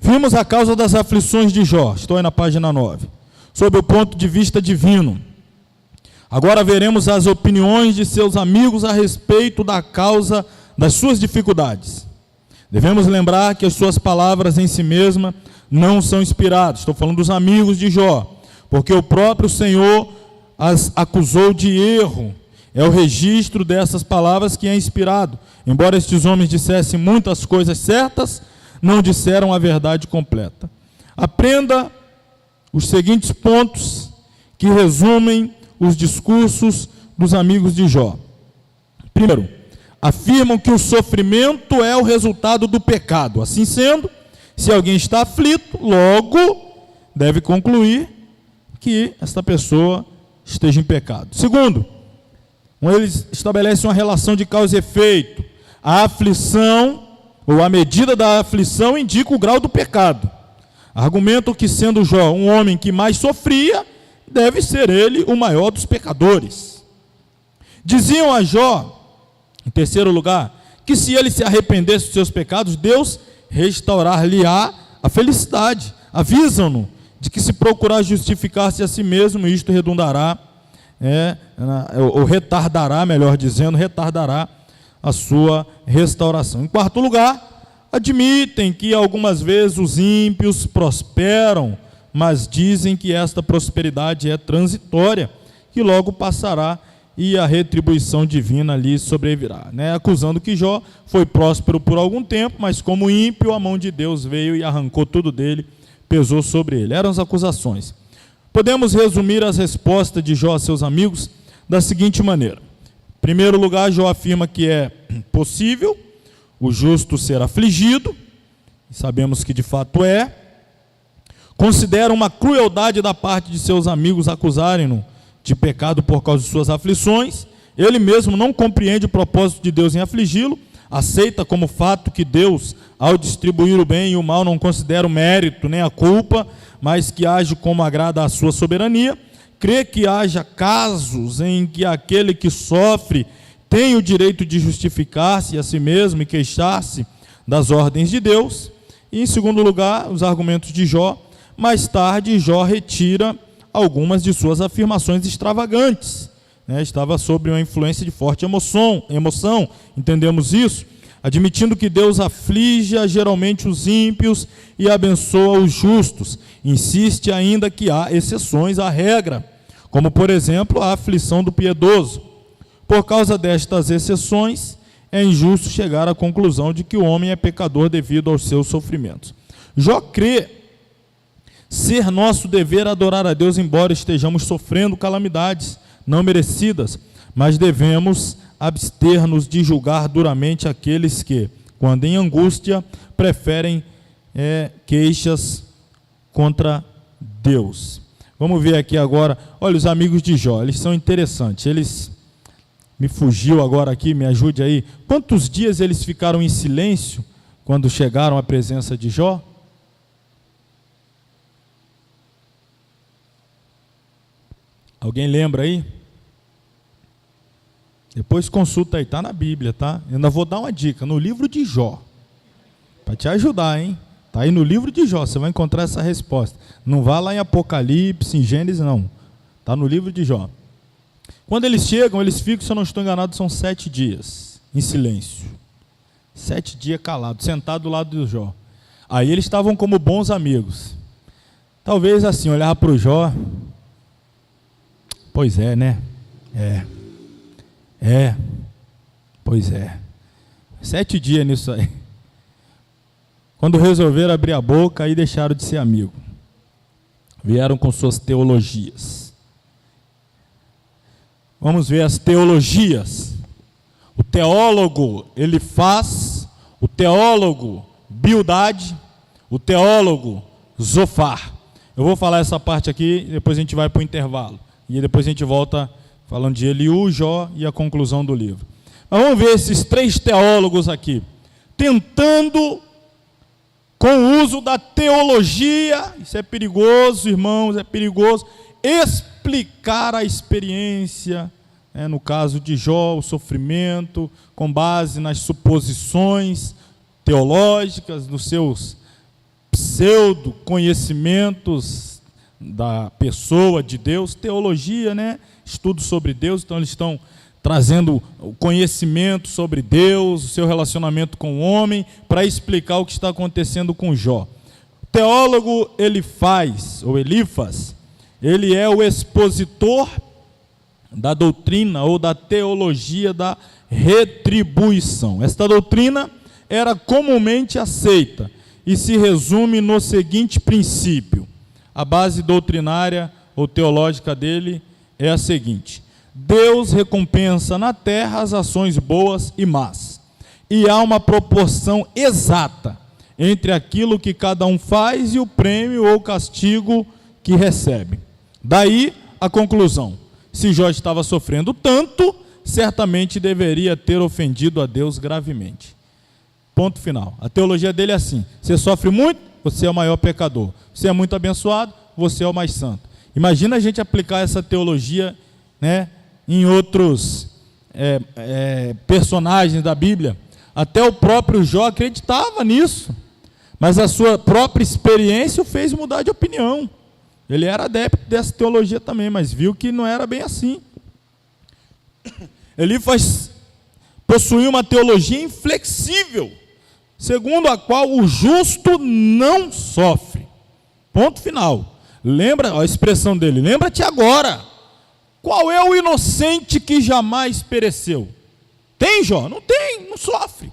Vimos a causa das aflições de Jó, estou aí na página 9, sob o ponto de vista divino. Agora veremos as opiniões de seus amigos a respeito da causa das suas dificuldades. Devemos lembrar que as suas palavras em si mesmas não são inspiradas. Estou falando dos amigos de Jó, porque o próprio Senhor as acusou de erro. É o registro dessas palavras que é inspirado. Embora estes homens dissessem muitas coisas certas, não disseram a verdade completa. Aprenda os seguintes pontos que resumem os discursos dos amigos de Jó. Primeiro, afirmam que o sofrimento é o resultado do pecado. Assim sendo, se alguém está aflito, logo deve concluir que esta pessoa esteja em pecado. Segundo, eles estabelecem uma relação de causa e efeito. a aflição, ou a medida da aflição, indica o grau do pecado. Argumentam que, sendo Jó um homem que mais sofria, deve ser ele o maior dos pecadores. Diziam a Jó, em terceiro lugar, que se ele se arrependesse dos seus pecados, Deus restaurar-lhe-á a felicidade. Avisam-no de que se procurar justificar-se a si mesmo, isto redundará, ou retardará, melhor dizendo, retardará a sua restauração. Em quarto lugar, admitem que algumas vezes os ímpios prosperam, mas dizem que esta prosperidade é transitória, que logo passará e a retribuição divina lhe sobrevirá, acusando que Jó foi próspero por algum tempo, mas como ímpio, a mão de Deus veio e arrancou tudo dele, pesou sobre ele. Eram as acusações. Podemos resumir as respostas de Jó a seus amigos da seguinte maneira. Em primeiro lugar, Jó afirma que é possível o justo ser afligido, e sabemos que de fato é. Considera uma crueldade da parte de seus amigos acusarem-no de pecado por causa de suas aflições. Ele mesmo não compreende o propósito de Deus em afligi-lo, aceita como fato que Deus, ao distribuir o bem e o mal, não considera o mérito nem a culpa, mas que age como agrada à sua soberania. Crê que haja casos em que aquele que sofre tem o direito de justificar-se a si mesmo e queixar-se das ordens de Deus. E, em segundo lugar, os argumentos de Jó. Mais tarde, Jó retira algumas de suas afirmações extravagantes. Estava sob uma influência de forte emoção, entendemos isso? Admitindo que Deus aflige geralmente os ímpios e abençoa os justos. Insiste ainda que há exceções à regra, como, por exemplo, a aflição do piedoso. Por causa destas exceções, é injusto chegar à conclusão de que o homem é pecador devido aos seus sofrimentos. Jó crê ser nosso dever adorar a Deus, embora estejamos sofrendo calamidades não merecidas, mas devemos abster-nos de julgar duramente aqueles que, quando em angústia, preferem queixas contra Deus. Vamos ver aqui agora, olha os amigos de Jó, eles são interessantes, eles, me fugiu agora aqui, me ajude aí, quantos dias eles ficaram em silêncio quando chegaram à presença de Jó? Alguém lembra aí? Depois consulta aí, está na Bíblia, tá? Eu ainda vou dar uma dica, no livro de Jó, para te ajudar, hein? Está aí no livro de Jó, você vai encontrar essa resposta. Não vá lá em Apocalipse, em Gênesis, não. Está no livro de Jó. Quando eles chegam, eles ficam, se eu não estou enganado, são 7 dias, em silêncio. 7 dias calados, sentados do lado do Jó. Aí eles estavam como bons amigos. Talvez assim, olhar para o Jó, pois é, né? Pois é. 7 dias nisso aí. Quando resolveram abrir a boca, aí deixaram de ser amigo. Vieram com suas teologias. Vamos ver as teologias. O teólogo Elifaz, o teólogo Bildade, o teólogo Zofar. Eu vou falar essa parte aqui, depois a gente vai para o intervalo. E depois a gente volta falando de Eliú, Jó e a conclusão do livro. Mas vamos ver esses 3 teólogos aqui, tentando, com o uso da teologia, isso é perigoso, irmãos, é perigoso, explicar a experiência, no caso de Jó, o sofrimento, com base nas suposições teológicas, nos seus pseudo-conhecimentos da pessoa de Deus, teologia, estudo sobre Deus, então eles estão trazendo o conhecimento sobre Deus, o seu relacionamento com o homem, para explicar o que está acontecendo com Jó. O teólogo Elifaz, ele é o expositor da doutrina ou da teologia da retribuição. Esta doutrina era comumente aceita e se resume no seguinte princípio. A base doutrinária ou teológica dele é a seguinte: Deus recompensa na terra as ações boas e más, e há uma proporção exata entre aquilo que cada um faz e o prêmio ou castigo que recebe. Daí a conclusão: se Jó estava sofrendo tanto, certamente deveria ter ofendido a Deus gravemente. Ponto final. A teologia dele é assim: você sofre muito, você é o maior pecador. Você é muito abençoado, você é o mais santo. Imagina a gente aplicar essa teologia, né, em outros personagens da Bíblia. Até o próprio Jó acreditava nisso, mas a sua própria experiência o fez mudar de opinião. Ele era adepto dessa teologia também, mas viu que não era bem assim. Elifas possuía uma teologia inflexível, segundo a qual o justo não sofre. Ponto final. Lembra a expressão dele: lembra-te agora, qual é o inocente que jamais pereceu? Tem, Jó? Não tem, não sofre.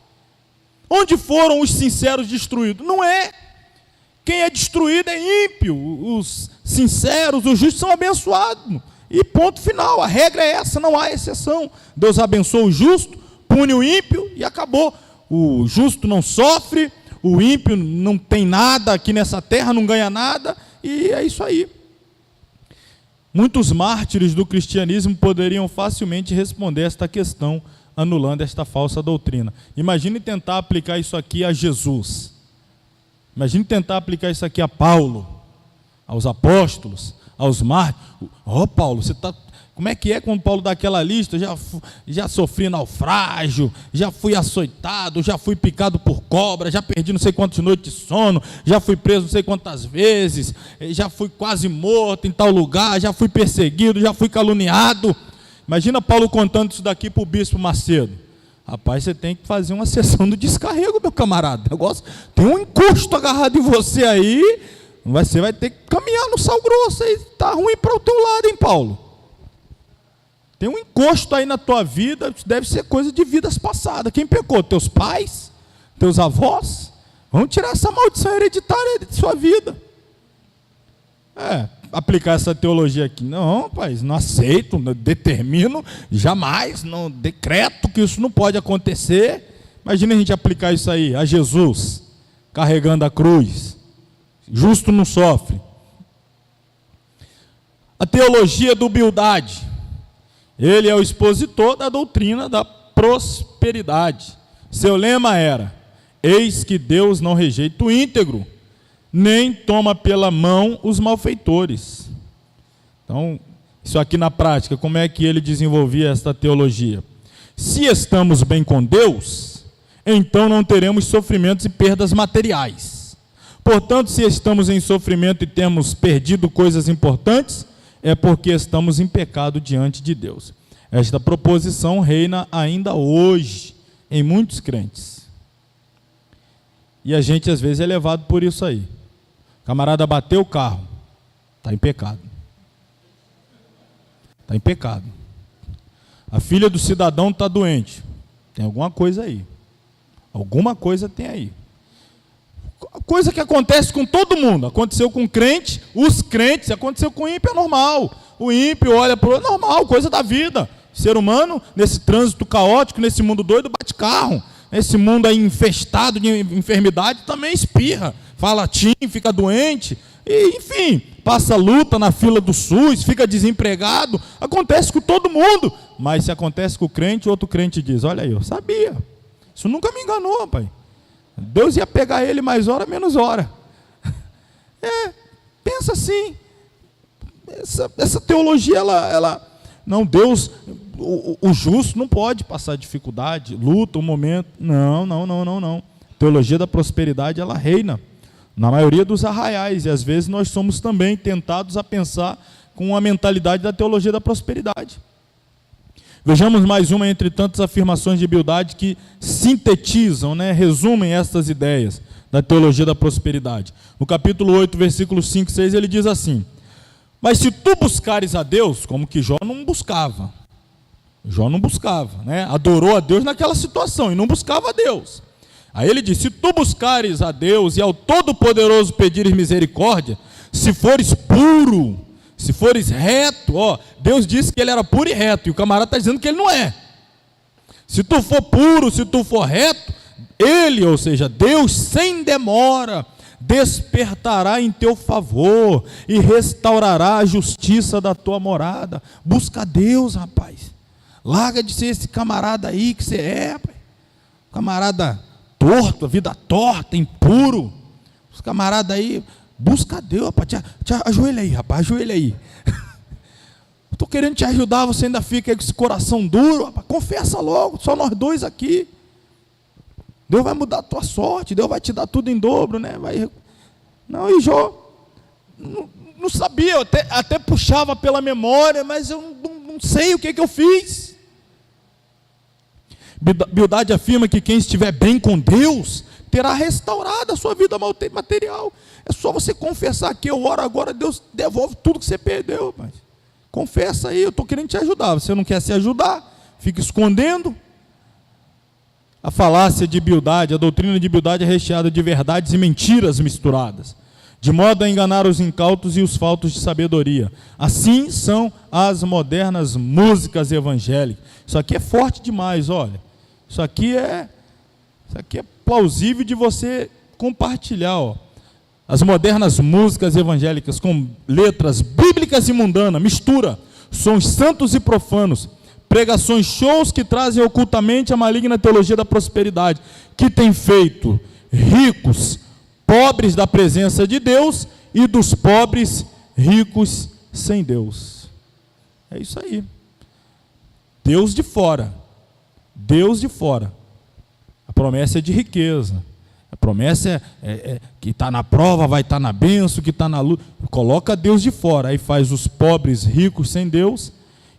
Onde foram os sinceros destruídos? Não é. Quem é destruído é ímpio. Os sinceros, os justos são abençoados. E ponto final, a regra é essa, não há exceção. Deus abençoa o justo, pune o ímpio e acabou. O justo não sofre, o ímpio não tem nada aqui nessa terra, não ganha nada, e é isso aí. Muitos mártires do cristianismo poderiam facilmente responder esta questão, anulando esta falsa doutrina. Imagine tentar aplicar isso aqui a Jesus. Imagine tentar aplicar isso aqui a Paulo, aos apóstolos, aos mártires. Paulo, você está... Como é que é quando Paulo dá aquela lista? Já sofri naufrágio, já fui açoitado, já fui picado por cobra, já perdi não sei quantas noites de sono, já fui preso não sei quantas vezes, já fui quase morto em tal lugar, já fui perseguido, já fui caluniado. Imagina Paulo contando isso daqui para o bispo Macedo. Rapaz, você tem que fazer uma sessão do descarrego, meu camarada. Negócio, tem um encosto agarrado em você aí, você vai ter que caminhar no sal grosso aí, está ruim para o teu lado, hein, Paulo? Tem um encosto aí na tua vida, deve ser coisa de vidas passadas. Quem pecou? Teus pais? Teus avós? Vamos tirar essa maldição hereditária de sua vida. Aplicar essa teologia aqui. Não, rapaz, não aceito, não determino, jamais, não decreto que isso não pode acontecer. Imagina a gente aplicar isso aí a Jesus, carregando a cruz. Justo não sofre. A teologia da humildade. Ele é o expositor da doutrina da prosperidade. Seu lema era: eis que Deus não rejeita o íntegro, nem toma pela mão os malfeitores. Então, isso aqui na prática, como é que ele desenvolvia esta teologia? Se estamos bem com Deus, então não teremos sofrimentos e perdas materiais. Portanto, se estamos em sofrimento e temos perdido coisas importantes, é porque estamos em pecado diante de Deus. Esta proposição reina ainda hoje em muitos crentes. E a gente às vezes é levado por isso aí. O camarada bateu o carro, está em pecado. Está em pecado. A filha do cidadão está doente. Tem alguma coisa aí. Alguma coisa tem aí. Coisa que acontece com todo mundo. Aconteceu com crente, os crentes, aconteceu com o ímpio, é normal. O ímpio olha para o outro, normal, coisa da vida. Ser humano, nesse trânsito caótico, nesse mundo doido, bate carro. Nesse mundo aí infestado de enfermidade, também espirra. Fala latim, fica doente. E, enfim, passa luta na fila do SUS, fica desempregado. Acontece com todo mundo. Mas se acontece com o crente, outro crente diz: olha aí, eu sabia. Isso nunca me enganou, pai. Deus ia pegar ele mais hora, menos hora. Pensa assim. Essa teologia, ela não, Deus, o justo não pode passar dificuldade, luta, um momento. Não. A teologia da prosperidade, ela reina na maioria dos arraiais, e às vezes nós somos também tentados a pensar com a mentalidade da teologia da prosperidade. Vejamos mais uma entre tantas afirmações de humildade que sintetizam, resumem estas ideias da teologia da prosperidade. No capítulo 8, versículos 5 e 6, ele diz assim: mas se tu buscares a Deus, como que Jó não buscava. Jó não buscava, adorou a Deus naquela situação e não buscava a Deus. Aí ele diz: se tu buscares a Deus e ao Todo-Poderoso pedires misericórdia, se fores puro, se fores reto, Deus disse que ele era puro e reto, e o camarada está dizendo que ele não é. Se tu for puro, se tu for reto, ele, ou seja, Deus, sem demora, despertará em teu favor e restaurará a justiça da tua morada. Busca a Deus, rapaz. Larga de ser esse camarada aí que você é, rapaz. Camarada torto, vida torta, impuro. Os camaradas aí, busca Deus, rapaz. Ajoelha aí, rapaz, ajoelha aí. Estou querendo te ajudar, você ainda fica aí com esse coração duro, rapaz. Confessa logo, só nós dois aqui. Deus vai mudar a tua sorte, Deus vai te dar tudo em dobro, né? Não, e Jó não sabia, eu até puxava pela memória, mas eu não sei o que eu fiz. Bildade afirma que quem estiver bem com Deus terá restaurado a sua vida material. É só você confessar que eu oro agora, Deus devolve tudo que você perdeu, rapaz. Confessa aí, eu estou querendo te ajudar. Você não quer se ajudar, fica escondendo. A falácia de Bildade, a doutrina de Bildade é recheada de verdades e mentiras misturadas, de modo a enganar os incautos e os faltos de sabedoria. Assim são as modernas músicas evangélicas. Isso aqui é forte demais, olha. Isso aqui é plausível de você compartilhar, ó. As modernas músicas evangélicas com letras bíblicas e mundanas, mistura sons santos e profanos, pregações shows que trazem ocultamente a maligna teologia da prosperidade, que tem feito ricos pobres da presença de Deus e dos pobres ricos sem Deus. É isso aí. Deus de fora. Deus de fora. A promessa é de riqueza. A promessa é que está na prova, vai estar na bênção, que está na luta. Coloca Deus de fora. Aí faz os pobres ricos sem Deus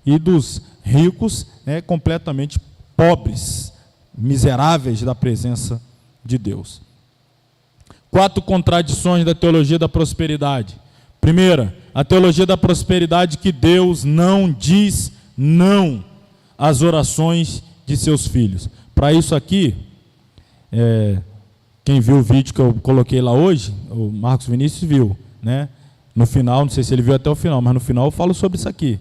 e dos ricos completamente pobres, miseráveis da presença de Deus. 4 contradições da teologia da prosperidade. Primeira, a teologia da prosperidade que Deus não diz não às orações de seus filhos. Para isso aqui, quem viu o vídeo que eu coloquei lá hoje, o Marcos Vinícius viu, né? No final, não sei se ele viu até o final, mas no final eu falo sobre isso aqui.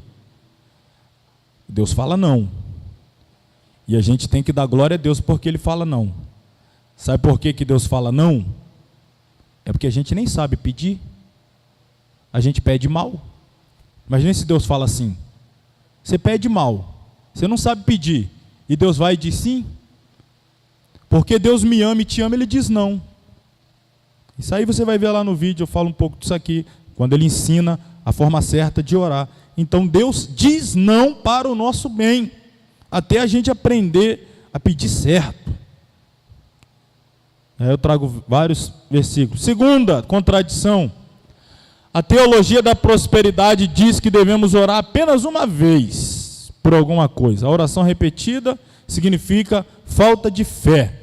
Deus fala não. E a gente tem que dar glória a Deus porque Ele fala não. Sabe por que Deus fala não? É porque a gente nem sabe pedir. A gente pede mal. Imagina se Deus fala assim: você pede mal, você não sabe pedir, e Deus vai e diz sim. Porque Deus me ama e te ama, Ele diz não. Isso aí você vai ver lá no vídeo, eu falo um pouco disso aqui, quando Ele ensina a forma certa de orar. Então Deus diz não para o nosso bem, até a gente aprender a pedir certo. Eu trago vários versículos. Segunda contradição: a teologia da prosperidade diz que devemos orar apenas uma vez por alguma coisa. A oração repetida significa falta de fé.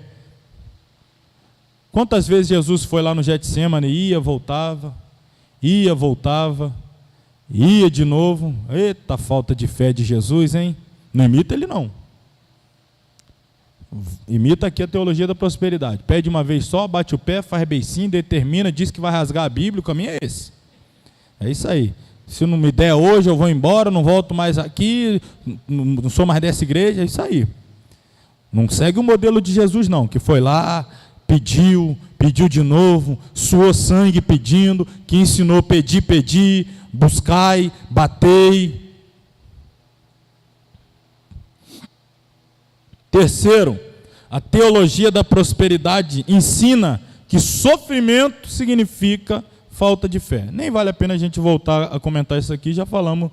Quantas vezes Jesus foi lá no Getsemane, ia, voltava, ia de novo? Eita, falta de fé de Jesus, hein? Não imita ele não. Imita aqui a teologia da prosperidade. Pede uma vez só, bate o pé, faz beicinho, determina, diz que vai rasgar a Bíblia, o caminho é esse. É isso aí. Se não me der hoje, eu vou embora, não volto mais aqui, não sou mais dessa igreja, é isso aí. Não segue o modelo de Jesus não, que foi lá, pediu de novo, suou sangue pedindo, que ensinou pedir, buscai, batei. Terceiro, a teologia da prosperidade ensina que sofrimento significa falta de fé. Nem vale a pena a gente voltar a comentar isso aqui, já falamos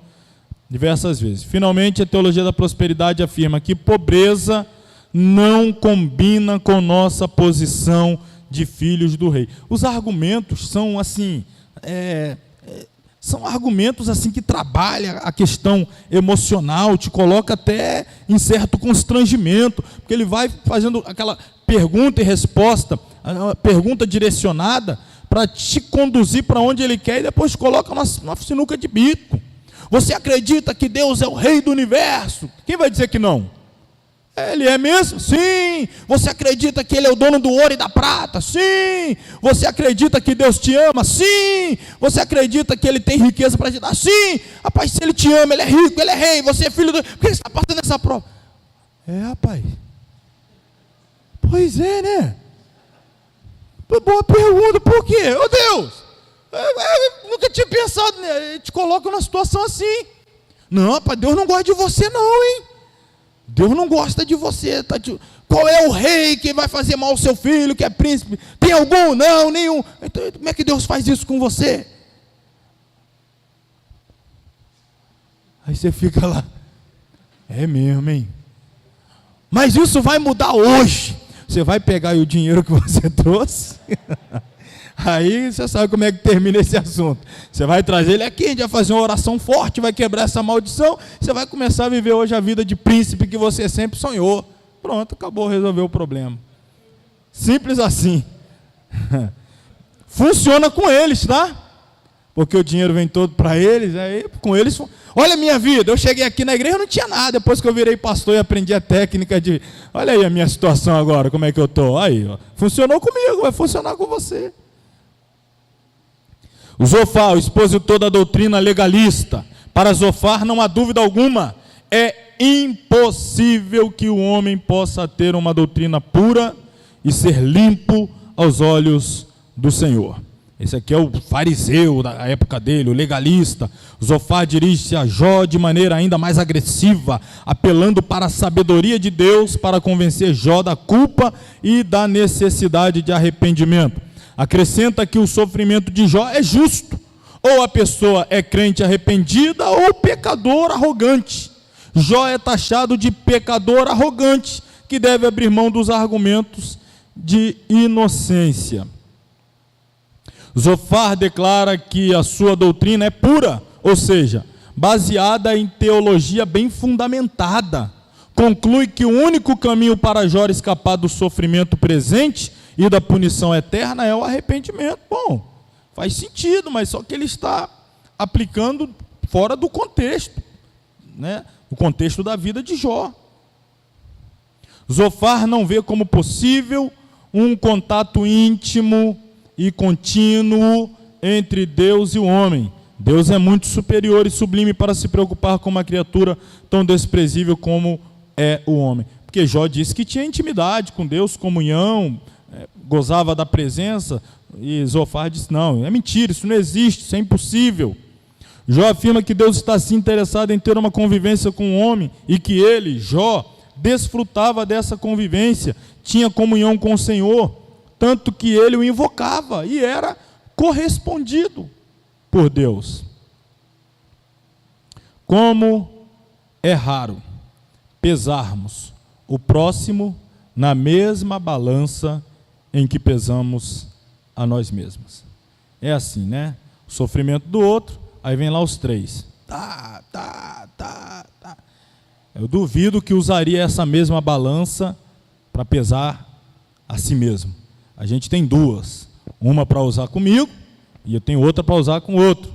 diversas vezes. Finalmente, a teologia da prosperidade afirma que pobreza não combina com nossa posição de filhos do rei. Os argumentos são assim, são argumentos assim que trabalham a questão emocional, te coloca até em certo constrangimento, porque ele vai fazendo aquela pergunta e resposta, uma pergunta direcionada para te conduzir para onde ele quer e depois te coloca numa sinuca de bico. Você acredita que Deus é o rei do universo? Quem vai dizer que não? Ele é mesmo? Sim. Você acredita que Ele é o dono do ouro e da prata? Sim. Você acredita que Deus te ama? Sim. Você acredita que Ele tem riqueza para te dar? Sim. Rapaz, se Ele te ama, Ele é rico, Ele é rei, você é filho do... Por que você está passando essa prova? Rapaz. Pois é, né? Boa pergunta, por quê? Ô Deus, eu nunca tinha pensado, né? Ele te coloca numa situação assim. Não, rapaz, Deus não gosta de você não, hein? Deus não gosta de você. Qual é o rei que vai fazer mal ao seu filho, que é príncipe? Tem algum? Não, nenhum. Então, como é que Deus faz isso com você? Aí você fica lá, é mesmo, hein? Mas isso vai mudar hoje. Você vai pegar aí o dinheiro que você trouxe, aí você sabe como é que termina esse assunto. Você vai trazer ele aqui, a gente vai fazer uma oração forte, vai quebrar essa maldição, você vai começar a viver hoje a vida de príncipe que você sempre sonhou. Pronto, acabou, resolveu o problema. Simples assim. Funciona com eles, tá? Porque o dinheiro vem todo para eles, aí com eles... Olha a minha vida, eu cheguei aqui na igreja, eu não tinha nada, depois que eu virei pastor e aprendi a técnica de... Olha aí a minha situação agora, como é que eu estou. Aí, ó, funcionou comigo, vai funcionar com você. O Zofar, o expositor da doutrina legalista. Para Zofar, não há dúvida alguma, é impossível que o homem possa ter uma doutrina pura e ser limpo aos olhos do Senhor. Esse aqui é o fariseu da época dele, o legalista. Zofar dirige-se a Jó de maneira ainda mais agressiva, apelando para a sabedoria de Deus para convencer Jó da culpa e da necessidade de arrependimento. Acrescenta que o sofrimento de Jó é justo. Ou a pessoa é crente arrependida ou pecador arrogante. Jó é taxado de pecador arrogante, que deve abrir mão dos argumentos de inocência. Zofar declara que a sua doutrina é pura, ou seja, baseada em teologia bem fundamentada. Conclui que o único caminho para Jó escapar do sofrimento presente e da punição eterna é o arrependimento. Bom, faz sentido, mas só que ele está aplicando fora do contexto, né? O contexto da vida de Jó. Zofar não vê como possível um contato íntimo e contínuo entre Deus e o homem. Deus é muito superior e sublime para se preocupar com uma criatura tão desprezível como é o homem. Porque Jó disse que tinha intimidade com Deus, comunhão, gozava da presença, e Zofar disse, não, é mentira, isso não existe, isso é impossível. Jó afirma que Deus está se interessado em ter uma convivência com o homem, e que ele, Jó, desfrutava dessa convivência, tinha comunhão com o Senhor, tanto que ele o invocava e era correspondido por Deus. Como é raro pesarmos o próximo na mesma balança em que pesamos a nós mesmos. É assim, né? O sofrimento do outro, aí vem lá os três. Tá. Eu duvido que usaria essa mesma balança para pesar a si mesmo. A gente tem duas, uma para usar comigo e eu tenho outra para usar com o outro.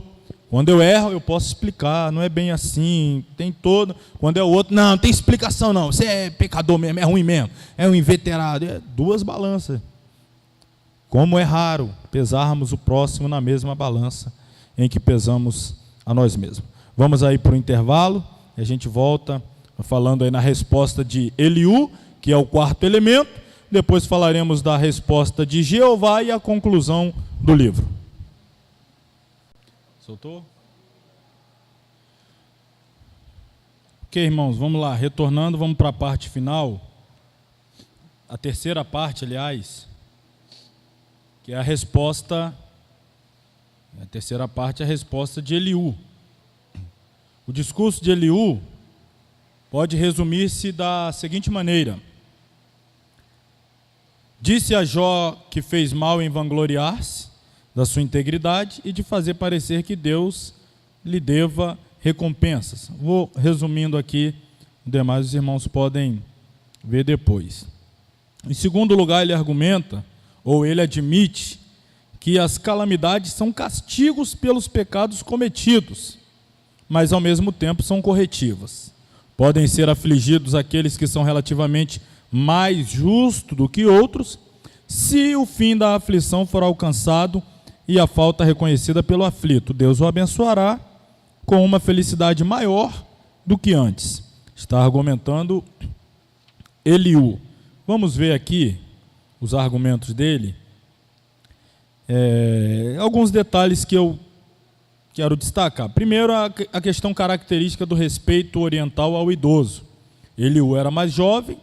Quando eu erro, eu posso explicar, não é bem assim, tem todo. Quando é o outro, não tem explicação não, você é pecador mesmo, é ruim mesmo, é um inveterado. É duas balanças. Como é raro pesarmos o próximo na mesma balança em que pesamos a nós mesmos. Vamos aí para o intervalo, e a gente volta falando aí na resposta de Eliú, que é o quarto elemento. Depois falaremos da resposta de Jeová e a conclusão do livro. Soltou? Ok, irmãos, vamos lá. Retornando, vamos para a parte final. A terceira parte, aliás, que é a resposta... A terceira parte é a resposta de Eliú. O discurso de Eliú pode resumir-se da seguinte maneira. Disse a Jó que fez mal em vangloriar-se da sua integridade e de fazer parecer que Deus lhe deva recompensas. Vou resumindo aqui, os demais irmãos podem ver depois. Em segundo lugar, ele argumenta, ou ele admite, que as calamidades são castigos pelos pecados cometidos, mas ao mesmo tempo são corretivas. Podem ser afligidos aqueles que são relativamente mais justo do que outros, se o fim da aflição for alcançado e a falta reconhecida pelo aflito. Deus o abençoará com uma felicidade maior do que antes. Está argumentando Eliú. Vamos ver aqui os argumentos dele. Alguns detalhes que eu quero destacar. Primeiro, a questão característica do respeito oriental ao idoso. Eliú era mais jovem,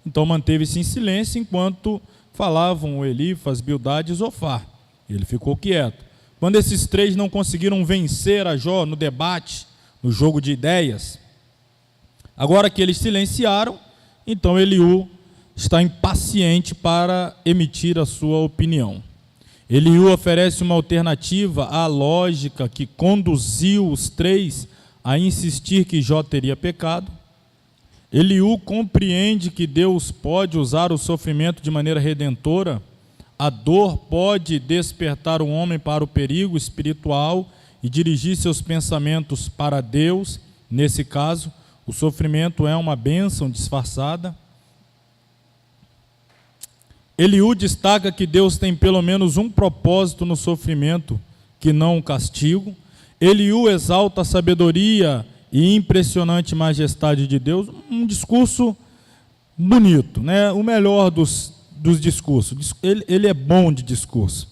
então manteve-se em silêncio enquanto falavam Elifas, Bildade e Zofar. Ele ficou quieto. Quando esses três não conseguiram vencer a Jó no debate, no jogo de ideias, agora que eles silenciaram, então Eliú está impaciente para emitir a sua opinião. Eliú oferece uma alternativa à lógica que conduziu os três a insistir que Jó teria pecado. Eliú compreende que Deus pode usar o sofrimento de maneira redentora. A dor pode despertar o homem para o perigo espiritual e dirigir seus pensamentos para Deus. Nesse caso, o sofrimento é uma bênção disfarçada. Eliú destaca que Deus tem pelo menos um propósito no sofrimento, que não o castigo. Eliú exalta a sabedoria e impressionante majestade de Deus, um discurso bonito, né? O melhor dos discursos. Ele é bom de discurso.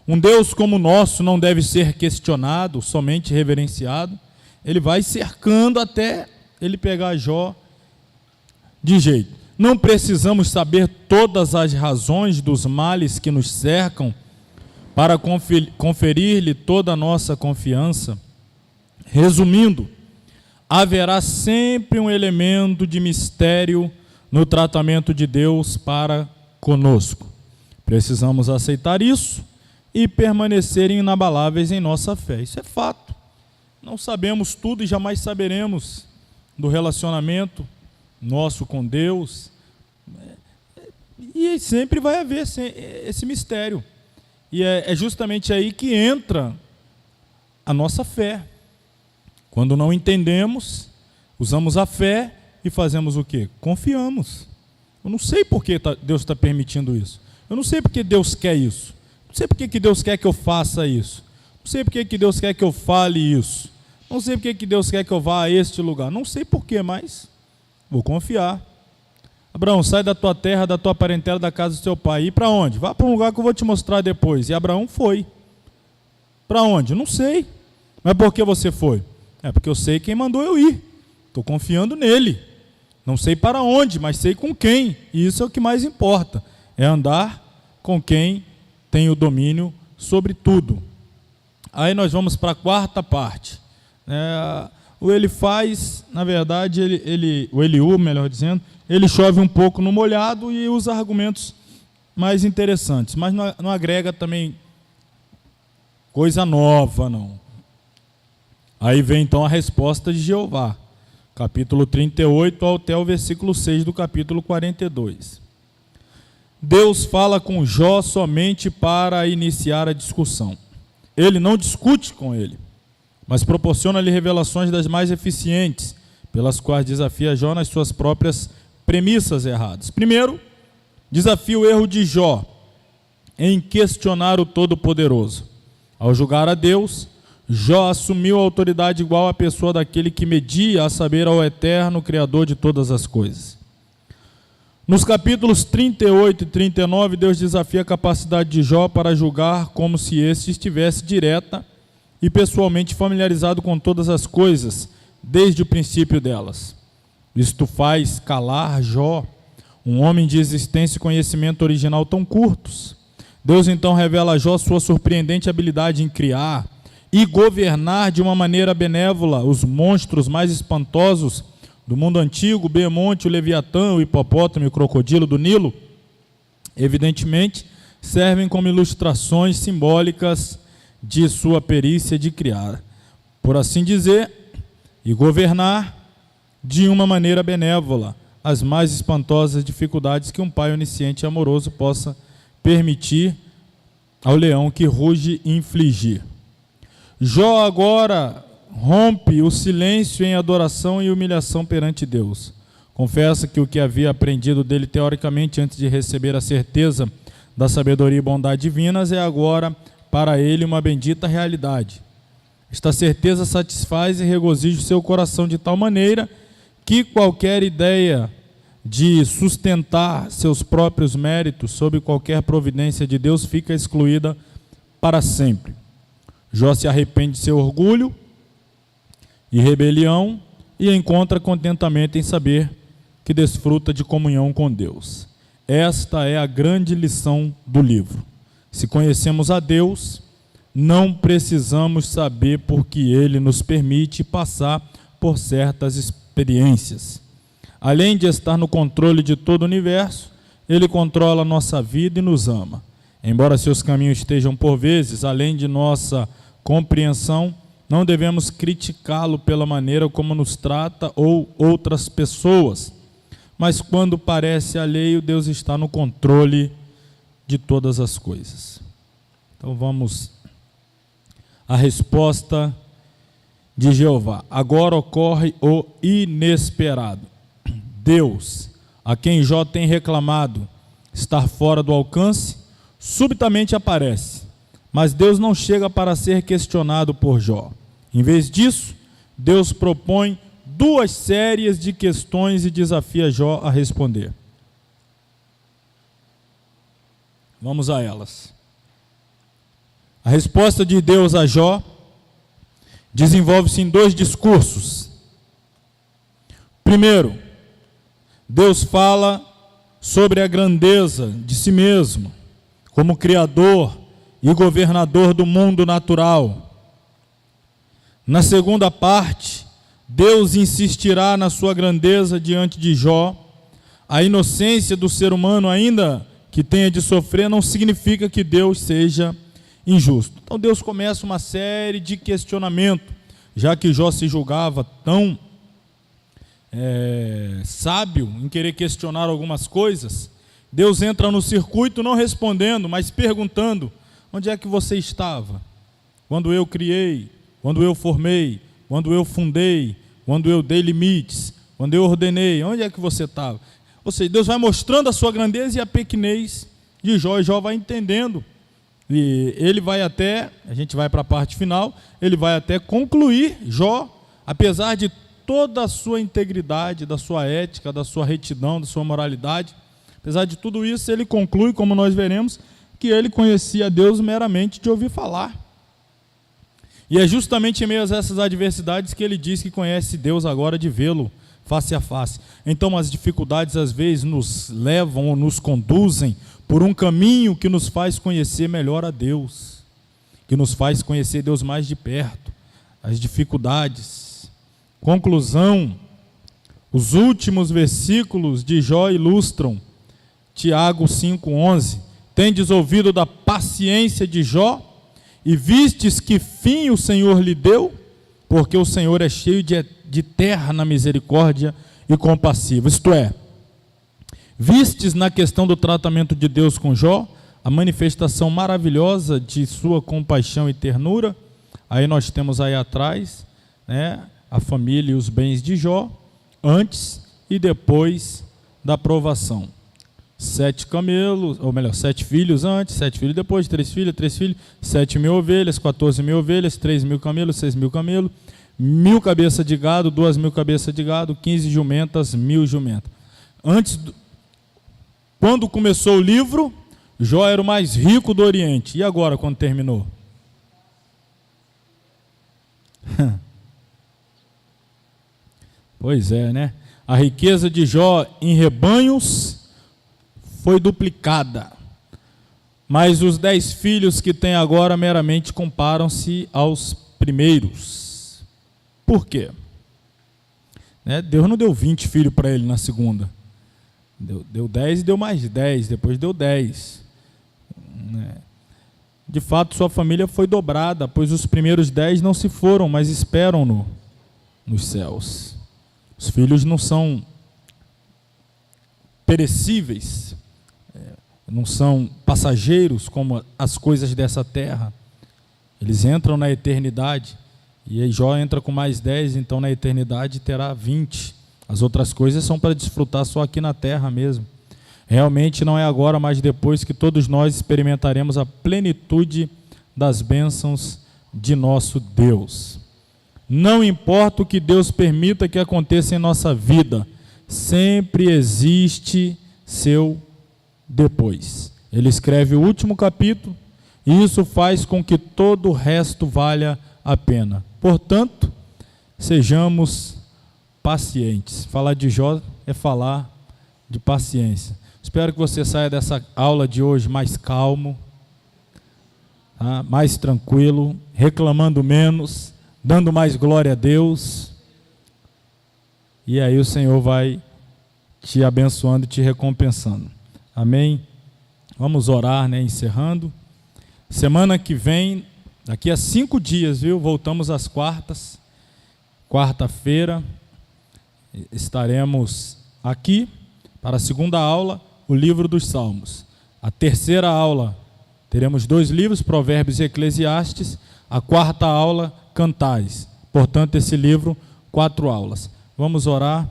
Um Deus como o nosso não deve ser questionado, somente reverenciado. Ele vai cercando até ele pegar Jó de jeito. Não precisamos saber todas as razões dos males que nos cercam para conferir-lhe toda a nossa confiança. Resumindo, haverá sempre um elemento de mistério no tratamento de Deus para conosco. Precisamos aceitar isso e permanecer inabaláveis em nossa fé. Isso é fato. Não sabemos tudo e jamais saberemos do relacionamento nosso com Deus, e sempre vai haver esse mistério, e é justamente aí que entra a nossa fé. Quando não entendemos, usamos a fé e fazemos o quê? Confiamos. Eu não sei por que Deus está permitindo isso, eu não sei por que Deus quer isso, não sei por que Deus quer que eu faça isso, não sei por que Deus quer que eu fale isso, não sei por que Deus quer que eu vá a este lugar, não sei por que, mas vou confiar. Abraão, sai da tua terra, da tua parentela, da casa do teu pai. E para onde? Vá para um lugar que eu vou te mostrar depois. E Abraão foi. Para onde? Não sei. Mas por que você foi? É porque eu sei quem mandou eu ir. Estou confiando nele. Não sei para onde, mas sei com quem. E isso é o que mais importa. É andar com quem tem o domínio sobre tudo. Aí nós vamos para a quarta parte. O Elifaz, na verdade, o Eliú, melhor dizendo, ele chove um pouco no molhado e usa argumentos mais interessantes, mas não agrega também coisa nova, não. Aí vem então a resposta de Jeová, capítulo 38 até o versículo 6 do capítulo 42. Deus fala com Jó somente para iniciar a discussão. Ele não discute com ele, mas proporciona-lhe revelações das mais eficientes, pelas quais desafia Jó nas suas próprias premissas erradas. Primeiro, desafia o erro de Jó em questionar o Todo-Poderoso. Ao julgar a Deus, Jó assumiu a autoridade igual à pessoa daquele que media, a saber, ao Eterno, Criador de todas as coisas. Nos capítulos 38 e 39, Deus desafia a capacidade de Jó para julgar como se este estivesse direta e pessoalmente familiarizado com todas as coisas, desde o princípio delas. Isto faz calar Jó, um homem de existência e conhecimento original tão curtos. Deus então revela a Jó sua surpreendente habilidade em criar e governar de uma maneira benévola os monstros mais espantosos do mundo antigo, o Behemonte, o Leviatã, o hipopótamo e o crocodilo do Nilo. Evidentemente, servem como ilustrações simbólicas de sua perícia de criar, por assim dizer, e governar de uma maneira benévola as mais espantosas dificuldades que um pai onisciente e amoroso possa permitir ao leão que ruge infligir. Jó agora rompe o silêncio em adoração e humilhação perante Deus. Confessa que o que havia aprendido dele teoricamente antes de receber a certeza da sabedoria e bondade divinas é agora para ele uma bendita realidade. Esta certeza satisfaz e regozija o seu coração de tal maneira que qualquer ideia de sustentar seus próprios méritos sob qualquer providência de Deus fica excluída para sempre. Jó se arrepende de seu orgulho e rebelião e encontra contentamento em saber que desfruta de comunhão com Deus. Esta é a grande lição do livro. Se conhecemos a Deus, não precisamos saber por que Ele nos permite passar por certas experiências. Além de estar no controle de todo o universo, Ele controla a nossa vida e nos ama. Embora seus caminhos estejam por vezes além de nossa compreensão, não devemos criticá-lo pela maneira como nos trata ou outras pessoas. Mas quando parece alheio, Deus está no controle de todas as coisas. Então vamos à resposta de Jeová. Agora ocorre o inesperado. Deus, a quem Jó tem reclamado estar fora do alcance, subitamente aparece. Mas Deus não chega para ser questionado por Jó. Em vez disso, Deus propõe duas séries de questões e desafia Jó a responder. Vamos a elas. A resposta de Deus a Jó desenvolve-se em dois discursos. Primeiro, Deus fala sobre a grandeza de si mesmo, como Criador e governador do mundo natural. Na segunda parte, Deus insistirá na sua grandeza diante de Jó. A inocência do ser humano, ainda que tenha de sofrer, não significa que Deus seja injusto. Então Deus começa uma série de questionamentos, já que Jó se julgava tão sábio em querer questionar algumas coisas. Deus entra no circuito não respondendo, mas perguntando: onde é que você estava? Quando eu criei, quando eu formei, quando eu fundei, quando eu dei limites, quando eu ordenei, onde é que você estava? Ou seja, Deus vai mostrando a sua grandeza e a pequenez de Jó, e Jó vai entendendo. E ele vai até, a gente vai para a parte final, ele vai até concluir, Jó, apesar de toda a sua integridade, da sua ética, da sua retidão, da sua moralidade, apesar de tudo isso, ele conclui, como nós veremos, que ele conhecia Deus meramente de ouvir falar. E é justamente em meio a essas adversidades que ele diz que conhece Deus agora de vê-lo face a face. Então as dificuldades às vezes nos levam ou nos conduzem por um caminho que nos faz conhecer melhor a Deus, que nos faz conhecer Deus mais de perto. As dificuldades. Conclusão, os últimos versículos de Jó ilustram Tiago 5,11. Tendes ouvido da paciência de Jó, e vistes que fim o Senhor lhe deu, porque o Senhor é cheio de terna misericórdia e compassivo. Isto é, vistes na questão do tratamento de Deus com Jó, a manifestação maravilhosa de sua compaixão e ternura. Aí nós temos aí atrás, a família e os bens de Jó, antes e depois da provação. 7 camelos, ou melhor, 7 filhos antes, 7 filhos depois, 3 filhos, 7.000 ovelhas, 14.000 ovelhas, 3.000 camelos, 6.000 camelos, 1.000 cabeças de gado, 2.000 cabeças de gado, 15 jumentas, 1.000 jumentas. Quando começou o livro, Jó era o mais rico do Oriente. E agora, quando terminou? Pois é, né? A riqueza de Jó em rebanhos foi duplicada, mas os 10 filhos que tem agora meramente comparam-se aos primeiros. Por quê? Deus não deu 20 filhos para ele na segunda, deu 10 e deu mais 10, depois deu 10. De fato, sua família foi dobrada, pois os primeiros 10 não se foram, mas esperam nos céus. Os filhos não são perecíveis, não são passageiros como as coisas dessa terra. Eles entram na eternidade. E aí Jó entra com mais 10, então na eternidade terá 20. As outras coisas são para desfrutar só aqui na terra mesmo. Realmente não é agora, mas depois que todos nós experimentaremos a plenitude das bênçãos de nosso Deus. Não importa o que Deus permita que aconteça em nossa vida, sempre existe seu depois. Ele escreve o último capítulo, e isso faz com que todo o resto valha a pena. Portanto, sejamos pacientes. Falar de Jó é falar de paciência. Espero que você saia dessa aula de hoje mais calmo, tá? Mais tranquilo, reclamando menos, dando mais glória a Deus. E aí o Senhor vai te abençoando e te recompensando. Amém? Vamos orar, né? Encerrando. Semana que vem, daqui a 5 dias, viu? Voltamos às quartas. Quarta-feira estaremos aqui para a segunda aula, o livro dos Salmos. A terceira aula, teremos 2 livros, Provérbios e Eclesiastes. A quarta aula, Cantares. Portanto, esse livro, 4 aulas. Vamos orar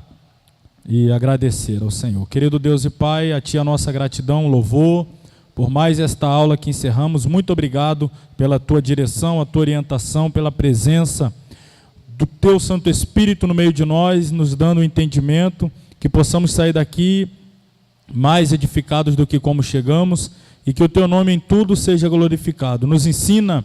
e agradecer ao Senhor. Querido Deus e Pai, a Ti a nossa gratidão, louvor, por mais esta aula que encerramos. Muito obrigado pela Tua direção, a Tua orientação, pela presença do Teu Santo Espírito no meio de nós, nos dando o entendimento, que possamos sair daqui mais edificados do que como chegamos, e que o Teu nome em tudo seja glorificado. Nos ensina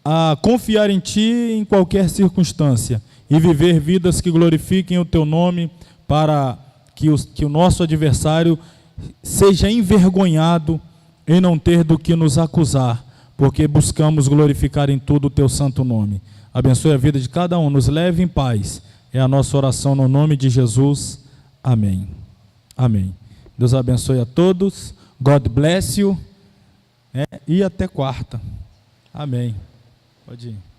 a confiar em Ti em qualquer circunstância, e viver vidas que glorifiquem o Teu nome, para que o nosso adversário seja envergonhado em não ter do que nos acusar, porque buscamos glorificar em tudo o Teu santo nome. Abençoe a vida de cada um, nos leve em paz. É a nossa oração no nome de Jesus. Amém. Amém. Deus abençoe a todos. God bless you. E até quarta. Amém. Pode ir.